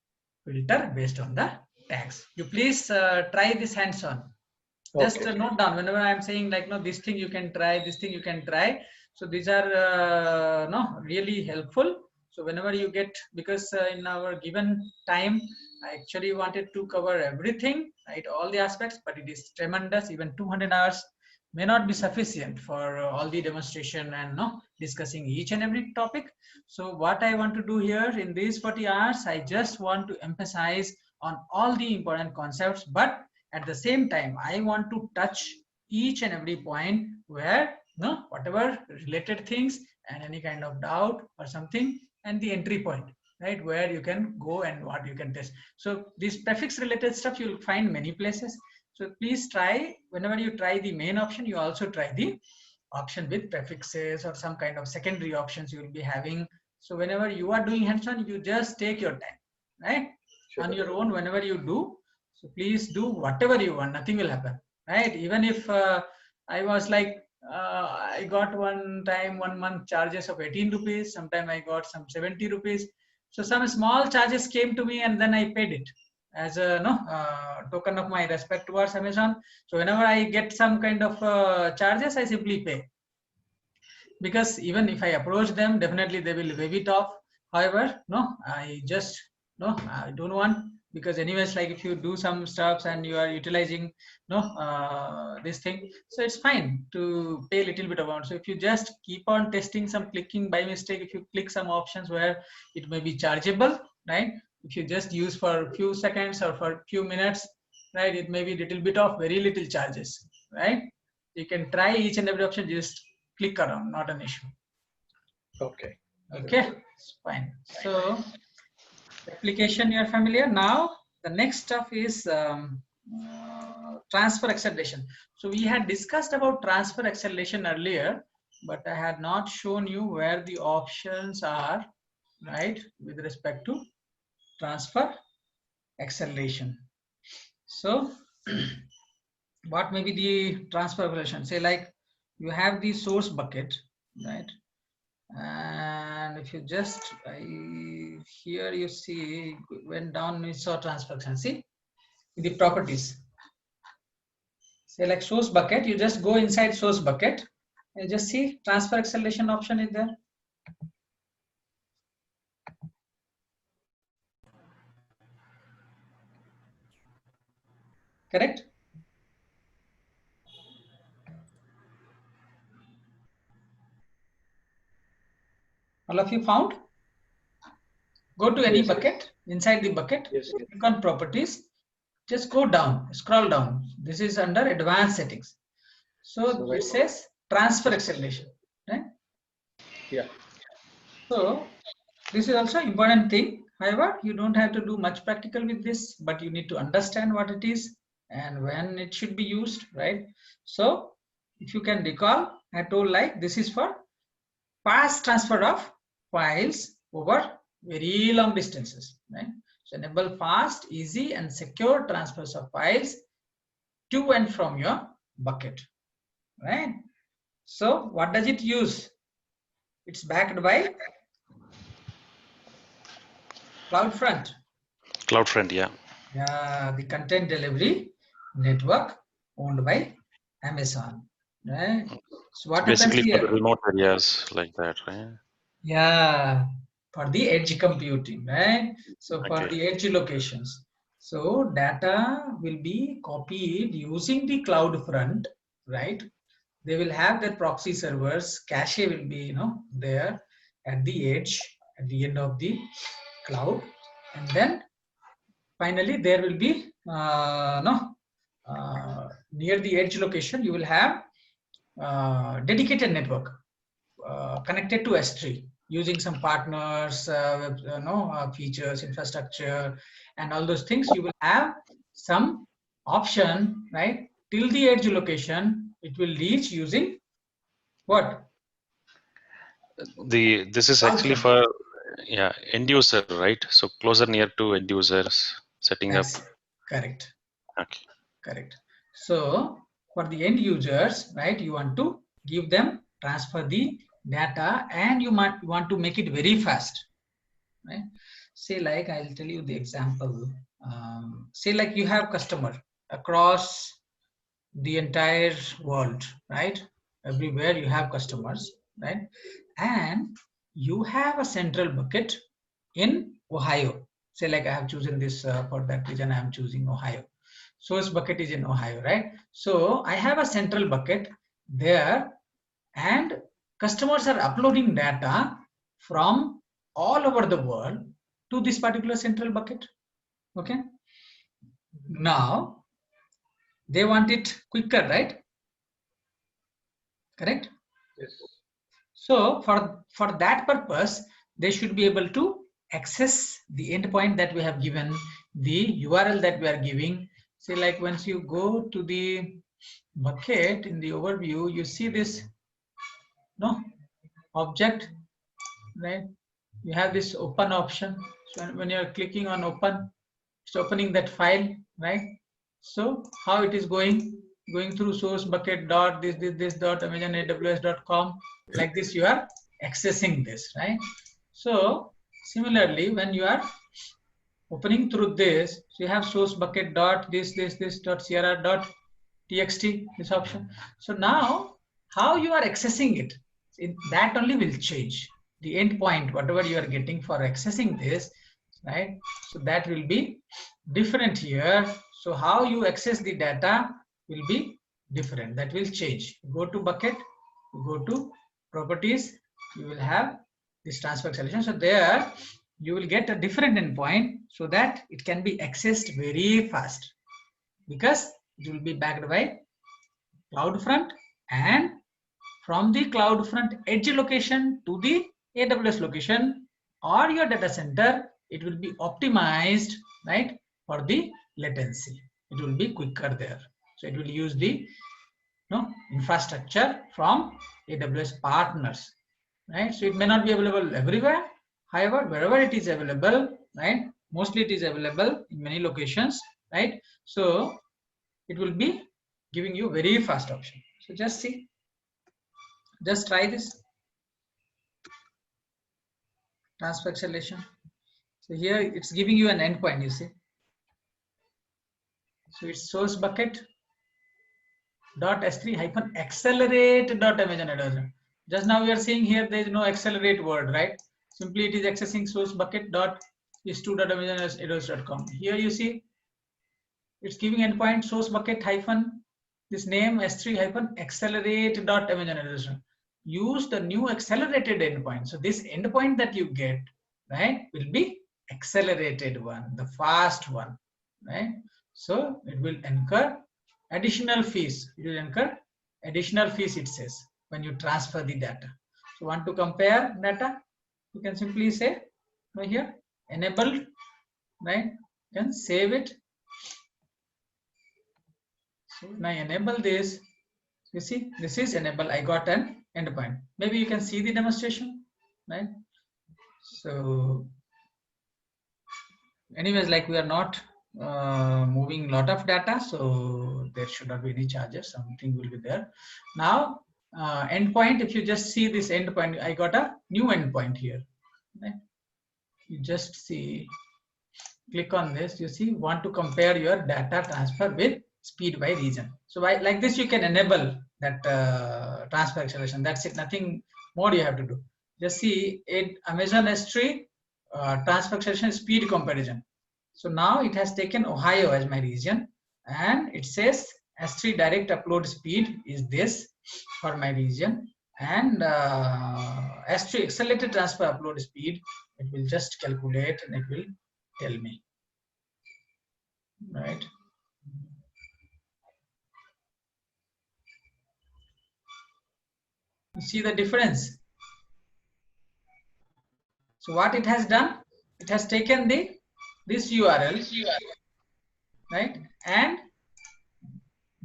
filter based on the tags. You please try this hands-on. Just Okay. note down whenever I'm saying like, no, this thing you can try, this thing you can try. So these are no really helpful. So whenever you get, because in our given time, I actually wanted to cover everything, right? All the aspects, but it is tremendous. Even 200 hours may not be sufficient for all the demonstration and no discussing each and every topic. So what I want to do here in these 40 hours, I just want to emphasize on all the important concepts, but at the same time, I want to touch each and every point where no whatever related things and any kind of doubt or something, and the entry point, right, where you can go and what you can test. So this prefix related stuff you'll find many places. So please try, whenever you try the main option, you also try the option with prefixes or some kind of secondary options you will be having. So whenever you are doing hands-on, you just take your time, right? Sure. On your own, whenever you do, so please do whatever you want, nothing will happen, right? Even if I was like I got one time 1 month charges of 18 rupees, sometime I got some 70 rupees. So some small charges came to me and then I paid it as a token of my respect towards Amazon. So whenever I get some kind of charges, I simply pay, because even if I approach them, definitely they will waive it off. However, no, I just no, I don't want, because anyways, like if you do some stuffs and you are utilizing this thing, so it's fine to pay a little bit amount. So if you just keep on testing some clicking by mistake, if you click some options where it may be chargeable, right? If you just use for a few seconds or for a few minutes, right, it may be little bit of very little charges, right? You can try each and every option, just click around, not an issue. Okay. Okay, it's fine. So application you're familiar. Now the next stuff is transfer acceleration. So we had discussed about transfer acceleration earlier, but I had not shown you where the options are, right, with respect to transfer acceleration. So what may be the transfer acceleration? Say like you have the source bucket, right? And if you just here you see went down, we saw transfer acceleration. See the properties. Say like source bucket, you just go inside source bucket and just see transfer acceleration option is there. Correct? All of you found? Go to any Yes, bucket, inside the bucket, yes, yes. click on properties, just go down, scroll down. This is under advanced settings. So right. it says transfer acceleration, right? Yeah. So this is also important thing. However, you don't have to do much practical with this, but you need to understand what it is and when it should be used, right? So if you can recall, I told like this is for fast transfer of files over very long distances, right? So enable fast, easy and secure transfers of files to and from your bucket, right? So what does it use? It's backed by CloudFront. CloudFront, yeah. Yeah, the content delivery network owned by Amazon, right? So what happens Basically for the here? remote areas like that, right? Yeah, for the edge computing, right? So for Okay. the edge locations. So data will be copied using the CloudFront, right? They will have their proxy servers, cache will be, there at the edge, at the end of the cloud. And then finally there will be, near the edge location, you will have dedicated network connected to S3 using some partners, features, infrastructure, and all those things. You will have some option, right? Till the edge location, it will reach using what? This is actually CloudFront. for end user, right? So closer near to end users setting up. Yes, correct, Okay. correct. So for the end users, right, you want to give them transfer the data, and you want to make it very fast, right? Say like I'll tell you the example. Say like you have customer across the entire world, right? Everywhere you have customers, right? And you have a central bucket in Ohio. Say like I have chosen this for that reason I am choosing Ohio. Source bucket is in Ohio, right? So I have a central bucket there, and customers are uploading data from all over the world to this particular central bucket. Okay, now they want it quicker, right? Correct. Yes. So for that purpose, they should be able to access the endpoint that we have given, the URL that we are giving. Say like once you go to the bucket in the overview, you see this object, right? You have this open option. So when you're clicking on open, it's opening that file, right? So how it is going through source bucket dot this dot Amazon AWS.com, like this you are accessing this, right? So similarly, when you are opening through this, so you have source bucket dot this dot crr dot txt, this option. So now how you are accessing it, that only will change. The endpoint, whatever you are getting for accessing this, right? So that will be different here. So how you access the data will be different. That will change. Go to bucket, go to properties, you will have this transfer acceleration. So there you will get a different endpoint so that it can be accessed very fast, because it will be backed by CloudFront, and from the CloudFront edge location to the AWS location or your data center, it will be optimized, right, for the latency. it will be quicker there. So it will use the infrastructure from AWS partners, right? So it may not be available everywhere. However, wherever it is available, right? Mostly it is available in many locations, right? So it will be giving you very fast option. So just see, just try this transfer acceleration. So here it's giving you an endpoint, you see. So it's source bucket dot s3 hyphen accelerate dot Amazon AWS. Just now we are seeing here there is no accelerate word, right? Simply it is accessing source bucket dot is2 dot Amazon AWS.com. Here you see it's giving endpoint source bucket hyphen this name s3 hyphen accelerate dot Amazon AWS. Use the new accelerated endpoint. So this endpoint that you get, right, will be accelerated one, the fast one, right? So it will incur additional fees. It will incur additional fees, it says, when you transfer the data. So want to compare data, you can simply say right here enabled, right? You can save it. So when I enable this, you see this is enable, I got an endpoint. Maybe you can see the demonstration, right? So anyways, like we are not moving a lot of data, so there should not be any charges, something will be there. Now endpoint, if you just see this endpoint, I got a new endpoint here, right? You just see, click on this, you see want to compare your data transfer with speed by region. So like this you can enable that transfer acceleration. That's it, nothing more you have to do. Just see it, Amazon S3 transfer acceleration speed comparison. So now it has taken Ohio as my region, and it says S3 direct upload speed is this for my region, and S3 accelerated transfer upload speed, it will just calculate and it will tell me, right? You see the difference? So what it has done, it has taken this URL, right, and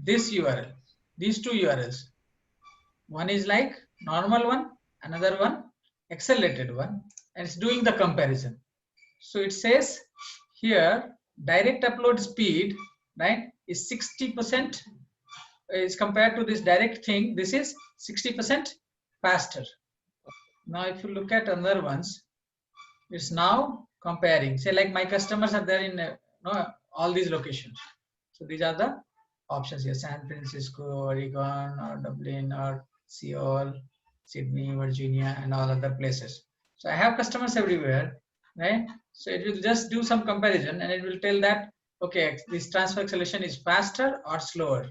this URL, these two URLs. One is like normal one, another one accelerated one, and it's doing the comparison. So it says here direct upload speed, right, is 60%, is compared to this direct thing, this is 60% faster. Now if you look at other ones, it's now comparing, say like my customers are there in all these locations. So these are the options here: San Francisco, Oregon, or Dublin, or Seoul, Sydney, Virginia, and all other places. So I have customers everywhere, right? So it will just do some comparison and it will tell that, okay, this transfer acceleration is faster or slower.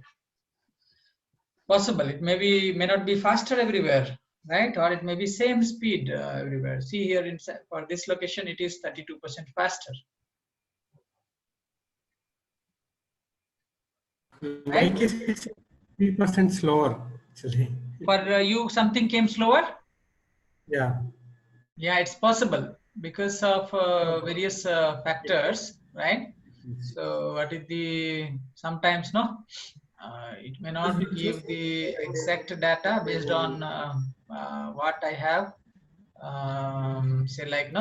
Possible, it may not be faster everywhere, right? Or it may be same speed everywhere. See here, for this location, it is 32% faster. My case is 3% slower, actually. For you, something came slower? Yeah. Yeah, it's possible because of various factors, right? So what is the, sometimes it may not give the exact data based on what I have, say like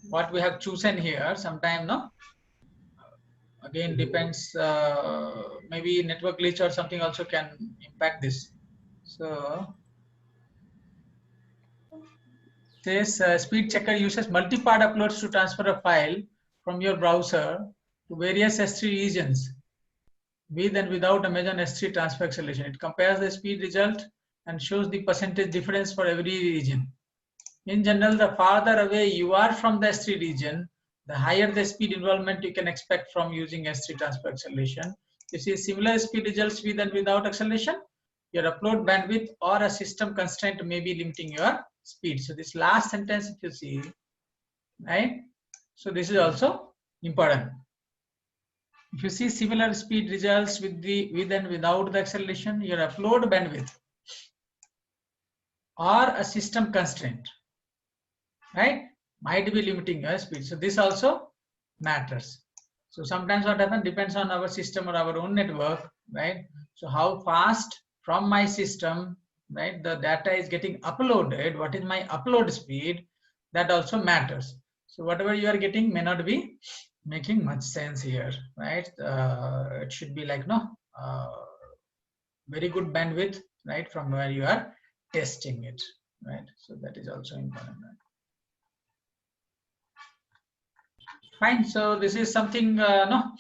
what we have chosen here. Sometime again depends, maybe network glitch or something also can impact this. So this speed checker uses multi-part uploads to transfer a file from your browser to various S3 regions with and without Amazon S3 transfer acceleration. It compares the speed result and shows the percentage difference for every region. In general, the farther away you are from the S3 region, the higher the speed involvement you can expect from using S3 transfer acceleration. You see similar speed results with and without acceleration, your upload bandwidth or a system constraint may be limiting your speed. So this last sentence, if you see, right? So this is also important. If you see similar speed results with and without the acceleration, your upload bandwidth or a system constraint, right, might be limiting your speed. So this also matters. So sometimes what happens depends on our system or our own network, right? So how fast from my system, right, the data is getting uploaded, what is my upload speed, that also matters. So whatever you are getting may not be making much sense here, right? It should be like very good bandwidth, right, from where you are testing it, right? So that is also important. Right? Fine. So this is something no,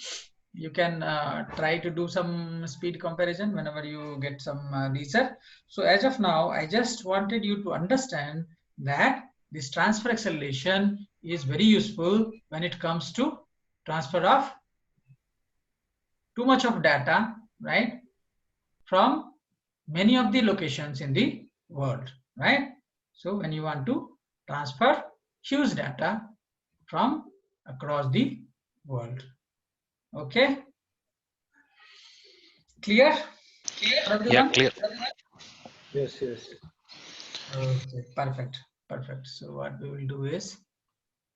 you can try to do some speed comparison whenever you get some research. So as of now, I just wanted you to understand that this transfer acceleration is very useful when it comes to transfer of too much of data, right, from many of the locations in the world, right? So when you want to transfer huge data from across the world. Okay, clear for Yeah, everyone? clear. Yes, yes. Okay, perfect, perfect. So what we will do is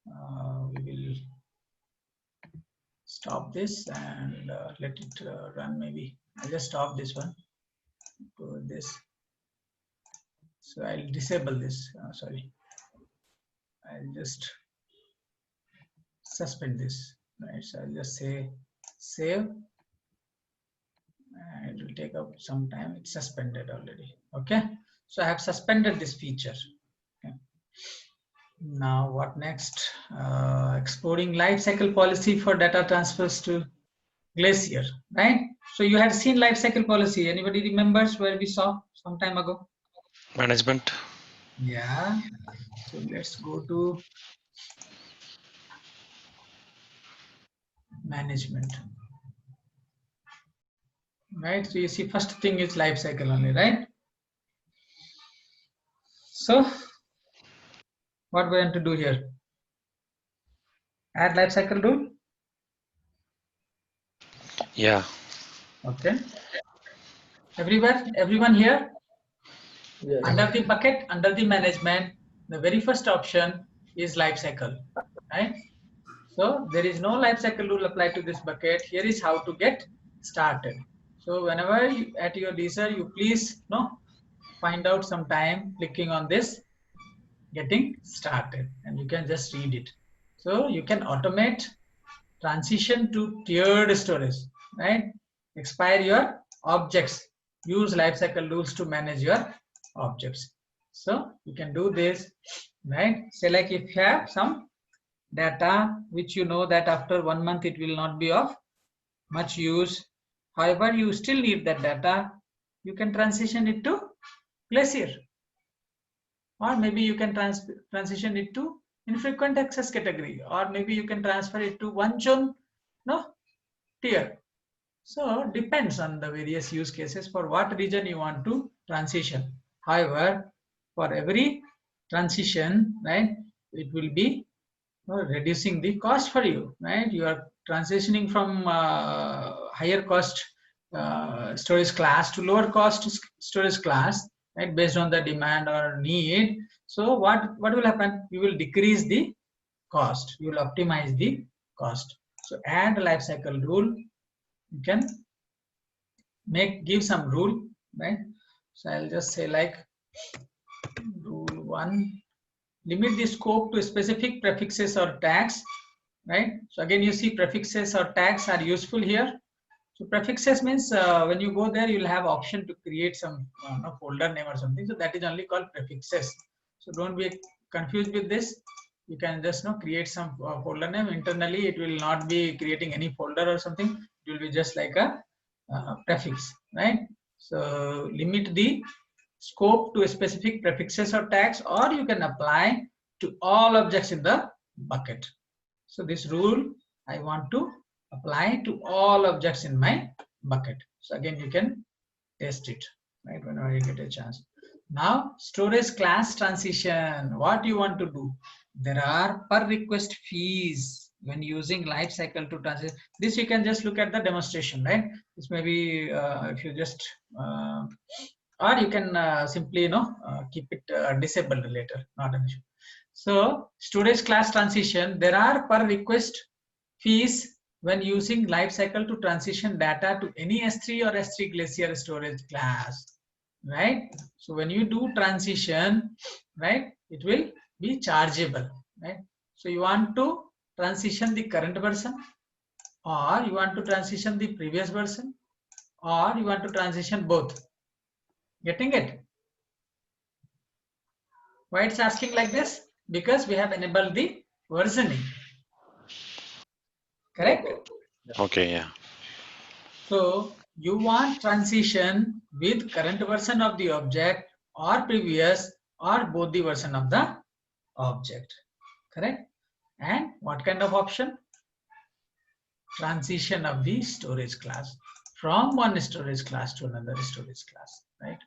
we will stop this and let it run. Maybe I'll just stop this one. Go with this. So I'll disable this. Sorry, I'll just suspend this. Right. So I'll just say save. It will take up some time. It's suspended already. Okay. So I have suspended this feature. Okay. Now what next? Exploring life cycle policy for data transfers to Glacier, right? So you had seen life cycle policy. Anybody remembers where we saw some time ago? Management. Yeah. So let's go to management, right? So you see, first thing is life cycle only, right? So what we want to do here? Add life cycle rule. Yeah. Okay. Everywhere, everyone here, Yes. under the bucket, under the management, the very first option is life cycle, right? So there is no life cycle rule applied to this bucket. Here is how to get started. So whenever you, at your leisure, you please find out some time clicking on this getting started, and you can just read it. So you can automate transition to tiered storage, right? Expire your objects. Use lifecycle rules to manage your objects. So you can do this, right? Say like if you have some data which you know that after 1 month it will not be of much use. However, you still need that data. You can transition it to Glacier, or maybe you can transition it to infrequent access category, or maybe you can transfer it to one zone tier. So depends on the various use cases for what region you want to transition. However, for every transition, right, it will be reducing the cost for you, right? You are transitioning from higher cost storage class to lower cost storage class, right, based on the demand or need. So what will happen? You will decrease the cost, you will optimize the cost. So add life cycle rule. You can give some rule, right? So I'll just say like rule 1, limit the scope to specific prefixes or tags, right? So again, you see prefixes or tags are useful here. So prefixes means when you go there, you'll have option to create some folder name or something. So that is only called prefixes. So don't be confused with this. You can just create some folder name internally. It will not be creating any folder or something. It will be just like a prefix, right? So limit the scope to specific prefixes or tags, or you can apply to all objects in the bucket. So this rule I want to apply to all objects in my bucket. So again, you can test it, right, whenever you get a chance. Now storage class transition, what you want to do? There are per request fees when using life cycle to transition. This you can just look at the demonstration, right? This may be if you just or you can simply keep it disabled later, not an issue. So storage class transition, there are per request fees when using lifecycle to transition data to any S3 or S3 Glacier storage class, right? So when you do transition, right, it will be chargeable, right? So you want to transition the current version, or you want to transition the previous version, or you want to transition both. Getting it? Why it's asking like this? Because we have enabled the versioning. Correct? Okay, yeah. So you want transition with current version of the object or previous or both the version of the object. Correct? And what kind of option? Transition of the storage class from one storage class to another storage class, right?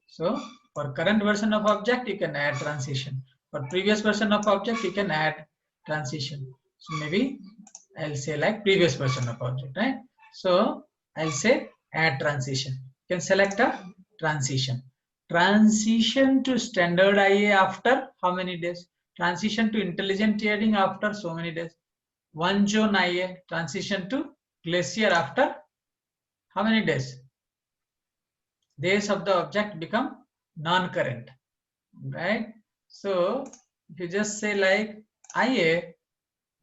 So for current version of object, you can add transition. For previous version of object, you can add transition. So maybe I'll say like previous version of object, right? So I'll say add transition. You can select a transition. Transition to standard IA after how many days? Transition to intelligent tiering after so many days. One zone IA transition to glacier after how many days? Days of the object become non-current, right? So if you just say like IA,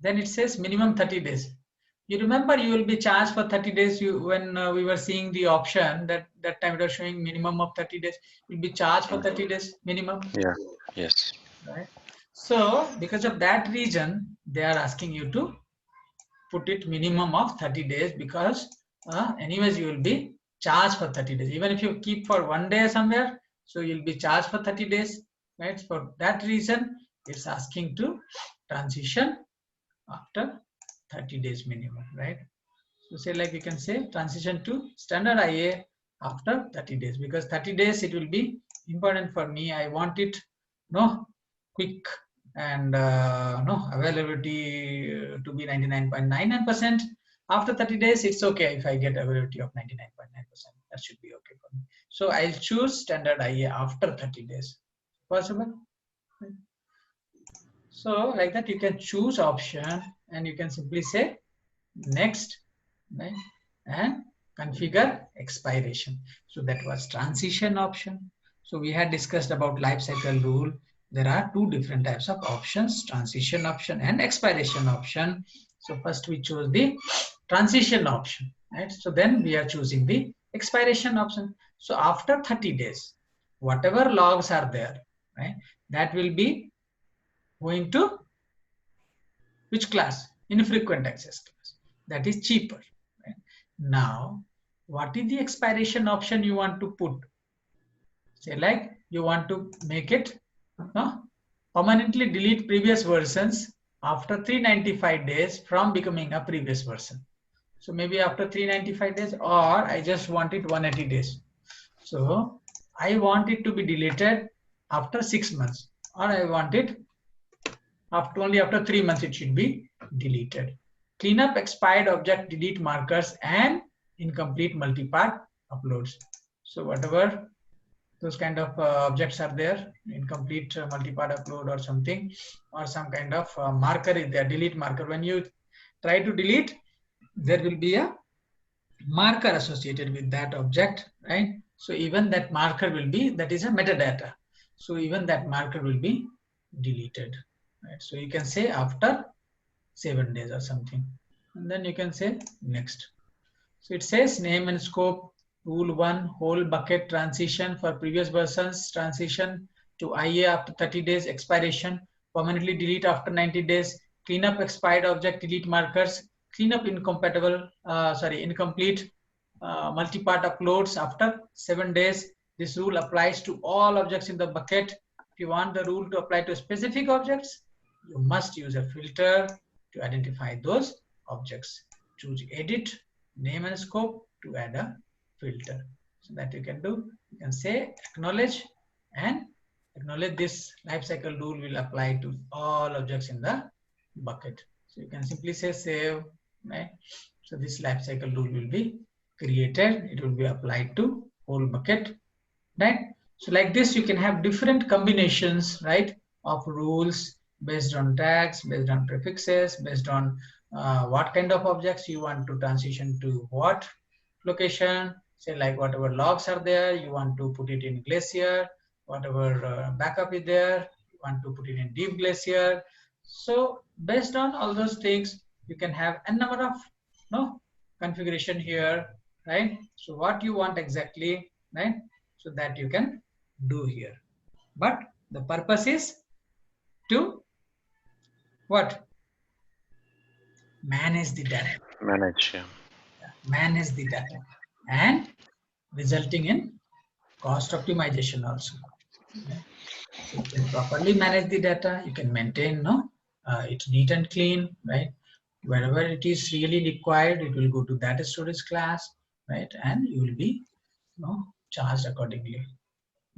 then it says minimum 30 days. You remember you will be charged for 30 days. When we were seeing the option that time it was showing minimum of 30 days. You'll be charged for 30 days minimum. Yeah. Yes. Right. So because of that reason, they are asking you to put it minimum of 30 days because anyways you will be charged for 30 days. Even if you keep for 1 day somewhere, so you'll be charged for 30 days, right? For that reason, it's asking to transition after 30 days minimum, right? So say like you can say transition to standard IA after 30 days, because 30 days it will be important for me. I want it quick and availability to be 99.99%. After 30 days, it's okay if I get availability of 99.9%. That should be okay for me. So I'll choose standard IA after 30 days. Possible? So like that, you can choose option and you can simply say next, right? And configure expiration. So that was transition option. So we had discussed about lifecycle rule. There are two different types of options: transition option and expiration option. So first we chose the transition option, right? So then we are choosing the expiration option. So after 30 days, whatever logs are there, right, that will be going to which class? Infrequent access class. That is cheaper. Right? Now, what is the expiration option you want to put? Say like you want to make it permanently delete previous versions after 395 days from becoming a previous version. So maybe after 395 days, or I just want it 180 days. So I want it to be deleted after 6 months, or I want it only after 3 months it should be deleted. Clean up expired object delete markers and incomplete multi-part uploads. So whatever those kind of objects are there, incomplete multi-part upload or something, or some kind of marker is there, delete marker. When you try to delete, there will be a marker associated with that object, right? So even that marker will be, that is a metadata. So even that marker will be deleted. Right? So you can say after 7 days or something, and then you can say next. So it says name and scope, rule 1, whole bucket transition for previous versions, transition to IA after 30 days, expiration, permanently delete after 90 days, clean up expired object, delete markers, clean up incomplete multi-part uploads after 7 days. This rule applies to all objects in the bucket. If you want the rule to apply to specific objects, you must use a filter to identify those objects. Choose edit, name and scope to add a filter. So that you can do. You can say acknowledge, and acknowledge this lifecycle rule will apply to all objects in the bucket. So you can simply say save, right? So this lifecycle rule will be created. It will be applied to whole bucket, right? So like this, you can have different combinations, right, of rules based on tags, based on prefixes, based on what kind of objects you want to transition to what location. Say like whatever logs are there, you want to put it in Glacier. Whatever backup is there, you want to put it in Deep Glacier. So based on all those things, you can have a number of configuration here, right? So what you want exactly, right? So that you can do here. But the purpose is to what? Manage the data. Manage, yeah. Manage the data and resulting in cost optimization also. Right? So you can properly manage the data. You can maintain it's neat and clean, right? Wherever it is really required, it will go to data storage class, right? And you will be charged accordingly,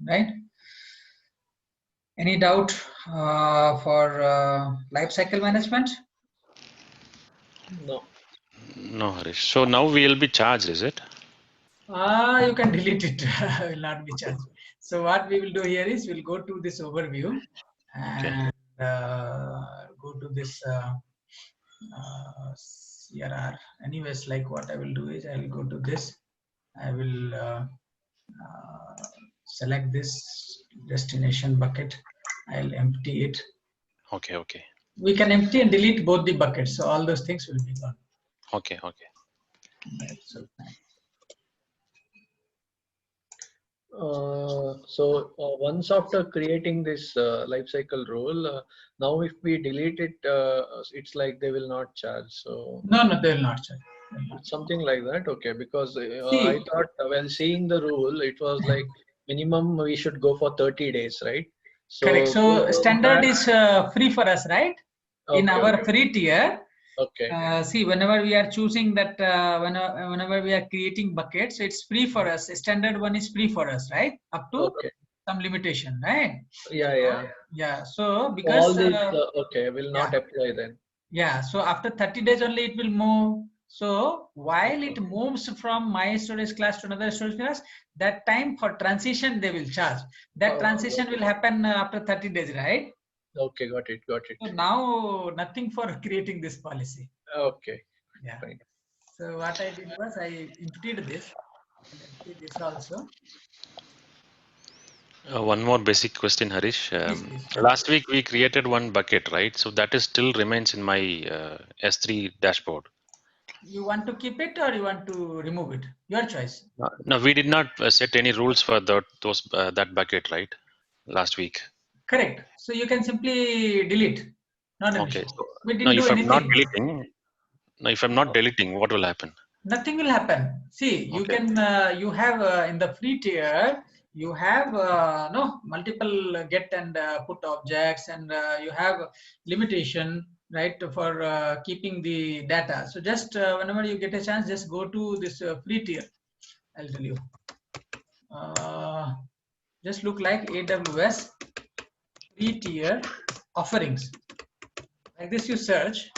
right? Any doubt for life cycle management? No. No, Harish. So now we will be charged, is it? You can delete it. Will not be charged. So what we will do here is we'll go to this overview and go to this CRR. Anyways, like what I will do is I will go to this. I will select this destination bucket. I'll empty it. Okay, okay. We can empty and delete both the buckets. So all those things will be gone. Okay, okay. Right, so once after creating this lifecycle role, now if we delete it, it's like they will not charge. So no, they will not charge. Something like that. Okay, because See, I thought while seeing the rule, it was like minimum we should go for 30 days, right? So correct. So standard that, is free for us, right? In okay, our okay, free tier. okay. See, whenever we are choosing that, whenever we are creating buckets, it's free for us. Standard one is free for us, right? Up to Okay. some limitation, right? Yeah. Yeah. So So because all this, okay, will not apply then. yeah. So after 30 days only it will move. So while it moves from my storage class to another storage class, that time for transition they will charge. That transition will happen after 30 days, right? Okay, got it. So now nothing for creating this policy. Okay. Yeah. Fine. So what I did was I emptied this. I'll empty this also. One more basic question, Harish. Please. Last week we created one bucket, right? So that is still remains in my S3 dashboard. You want to keep it or you want to remove it? Your choice. No, we did not set any rules for that bucket, right? Last week. Correct. So you can simply delete. Not an Okay. issue. So, We now didn't do if I'm not anything. deleting, what will happen? Nothing will happen. See, you Okay. can you have in the free tier you have multiple get and put objects, and you have limitation, right, for keeping the data. So just whenever you get a chance, just go to this free tier. I'll tell you. Just look like AWS free tier offerings. Like this, you search,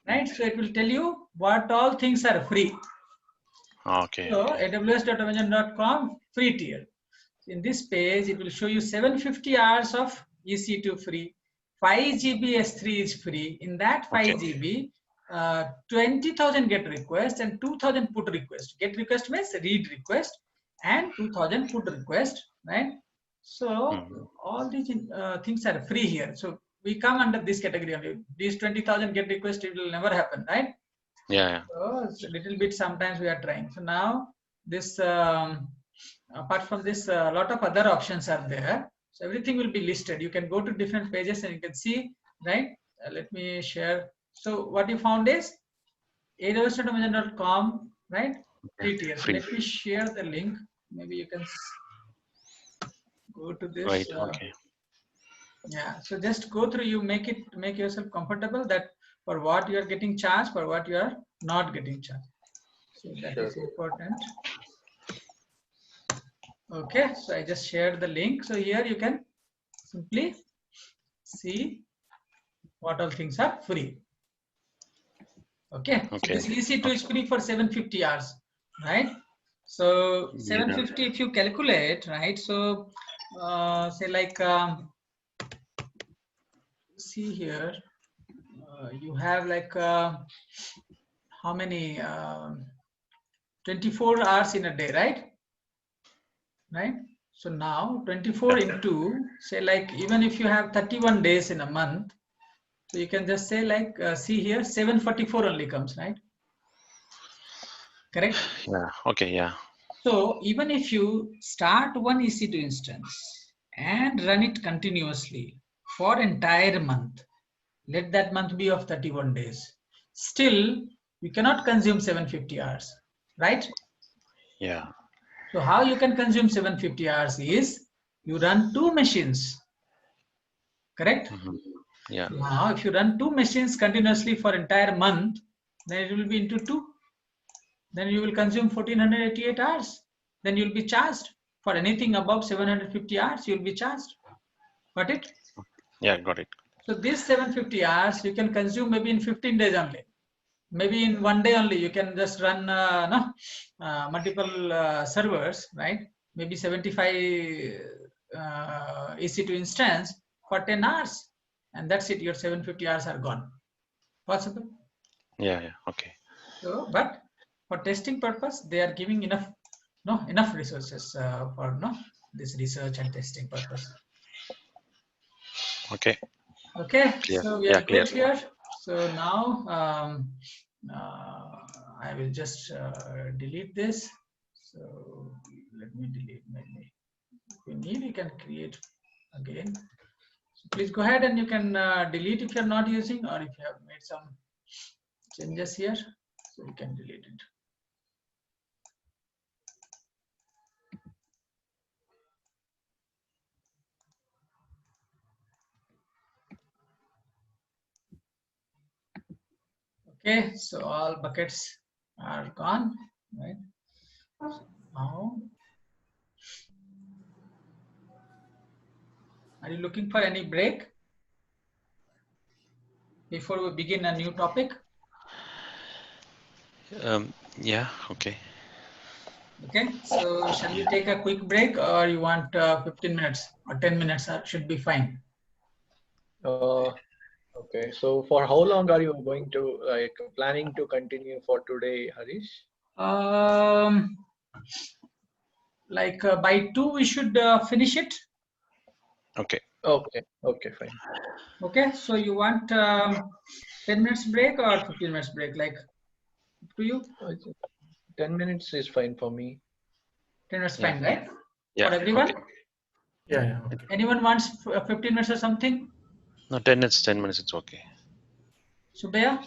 right? So it will tell you what all things are free. Okay. So Okay. aws.amazon.com free tier. In this page, it will show you 750 hours of EC2 free, 5 GB S3 is free. In that 5 GB, 20,000 get request and 2,000 put request. Get request means read request and 2,000 put request, right? So all these things are free here. So we come under this category only. These 20,000 get request, it will never happen, right? Yeah. So it's a little bit sometimes we are trying. So now this apart from this, a lot of other options are there. So everything will be listed. You can go to different pages and you can see, right? Let me share. So what you found is aws.amazon.com, right? Free tier. So let me share the link. Maybe you can go to this. Right. Okay. Yeah. So just go through. You make yourself comfortable that for what you are getting charged, for what you are not getting charged. So that is important. Okay, so I just shared the link. So here you can simply see what all things are free. Okay, so this EC2 is free for 750 hours, right? So 750 if you calculate, right? So say like see here, you have like how many 24 hours in a day, right? So now 24 into, say, like, even if you have 31 days in a month, so you can just say like, see here, 744 only comes, right? Correct? Yeah. Okay. Yeah. So even if you start one EC2 instance and run it continuously for entire month, let that month be of 31 days, still you cannot consume 750 hours, right? Yeah. So how you can consume 750 hours is you run two machines, correct? Mhm. Yeah. Now if you run two machines continuously for entire month, then it will be into two. Then you will consume 1488 hours. Then you will be charged for anything above 750 hours. You will be charged. Got it? Yeah. Got it. So this 750 hours you can consume maybe in 15 days only. Maybe in one day only you can just run multiple servers, right? Maybe 75 EC2 instance for 10 hours, and that's it. Your 750 hours are gone. Possible? Yeah. Yeah. Okay. So, but for testing purpose, they are giving enough resources for this research and testing purpose. Okay. Okay, Clear. so we Yeah. are Clear. good here. So now I will just delete this. So let me delete maybe. If you need, you can create again. So please go ahead and you can delete if you're not using, or if you have made some changes here, so you can delete it. Okay, so all buckets are gone, right? So now, are you looking for any break before we begin a new topic? Yeah. Okay. Okay, so shall we take a quick break, or you want 15 minutes or 10 minutes should be fine? Okay, so for how long are you going to planning to continue for today, Harish? Like by 2 we should finish it. Okay. Okay, fine. Okay, so you want 10 minutes break or 15 minutes break, like up to you? 10 minutes is fine for me. 10 minutes Yeah. fine, right? Yeah. For everyone? Okay. Yeah, yeah. Okay. Anyone wants 15 minutes or something? No, 10 minutes. 10 minutes. It's okay. Subhaya?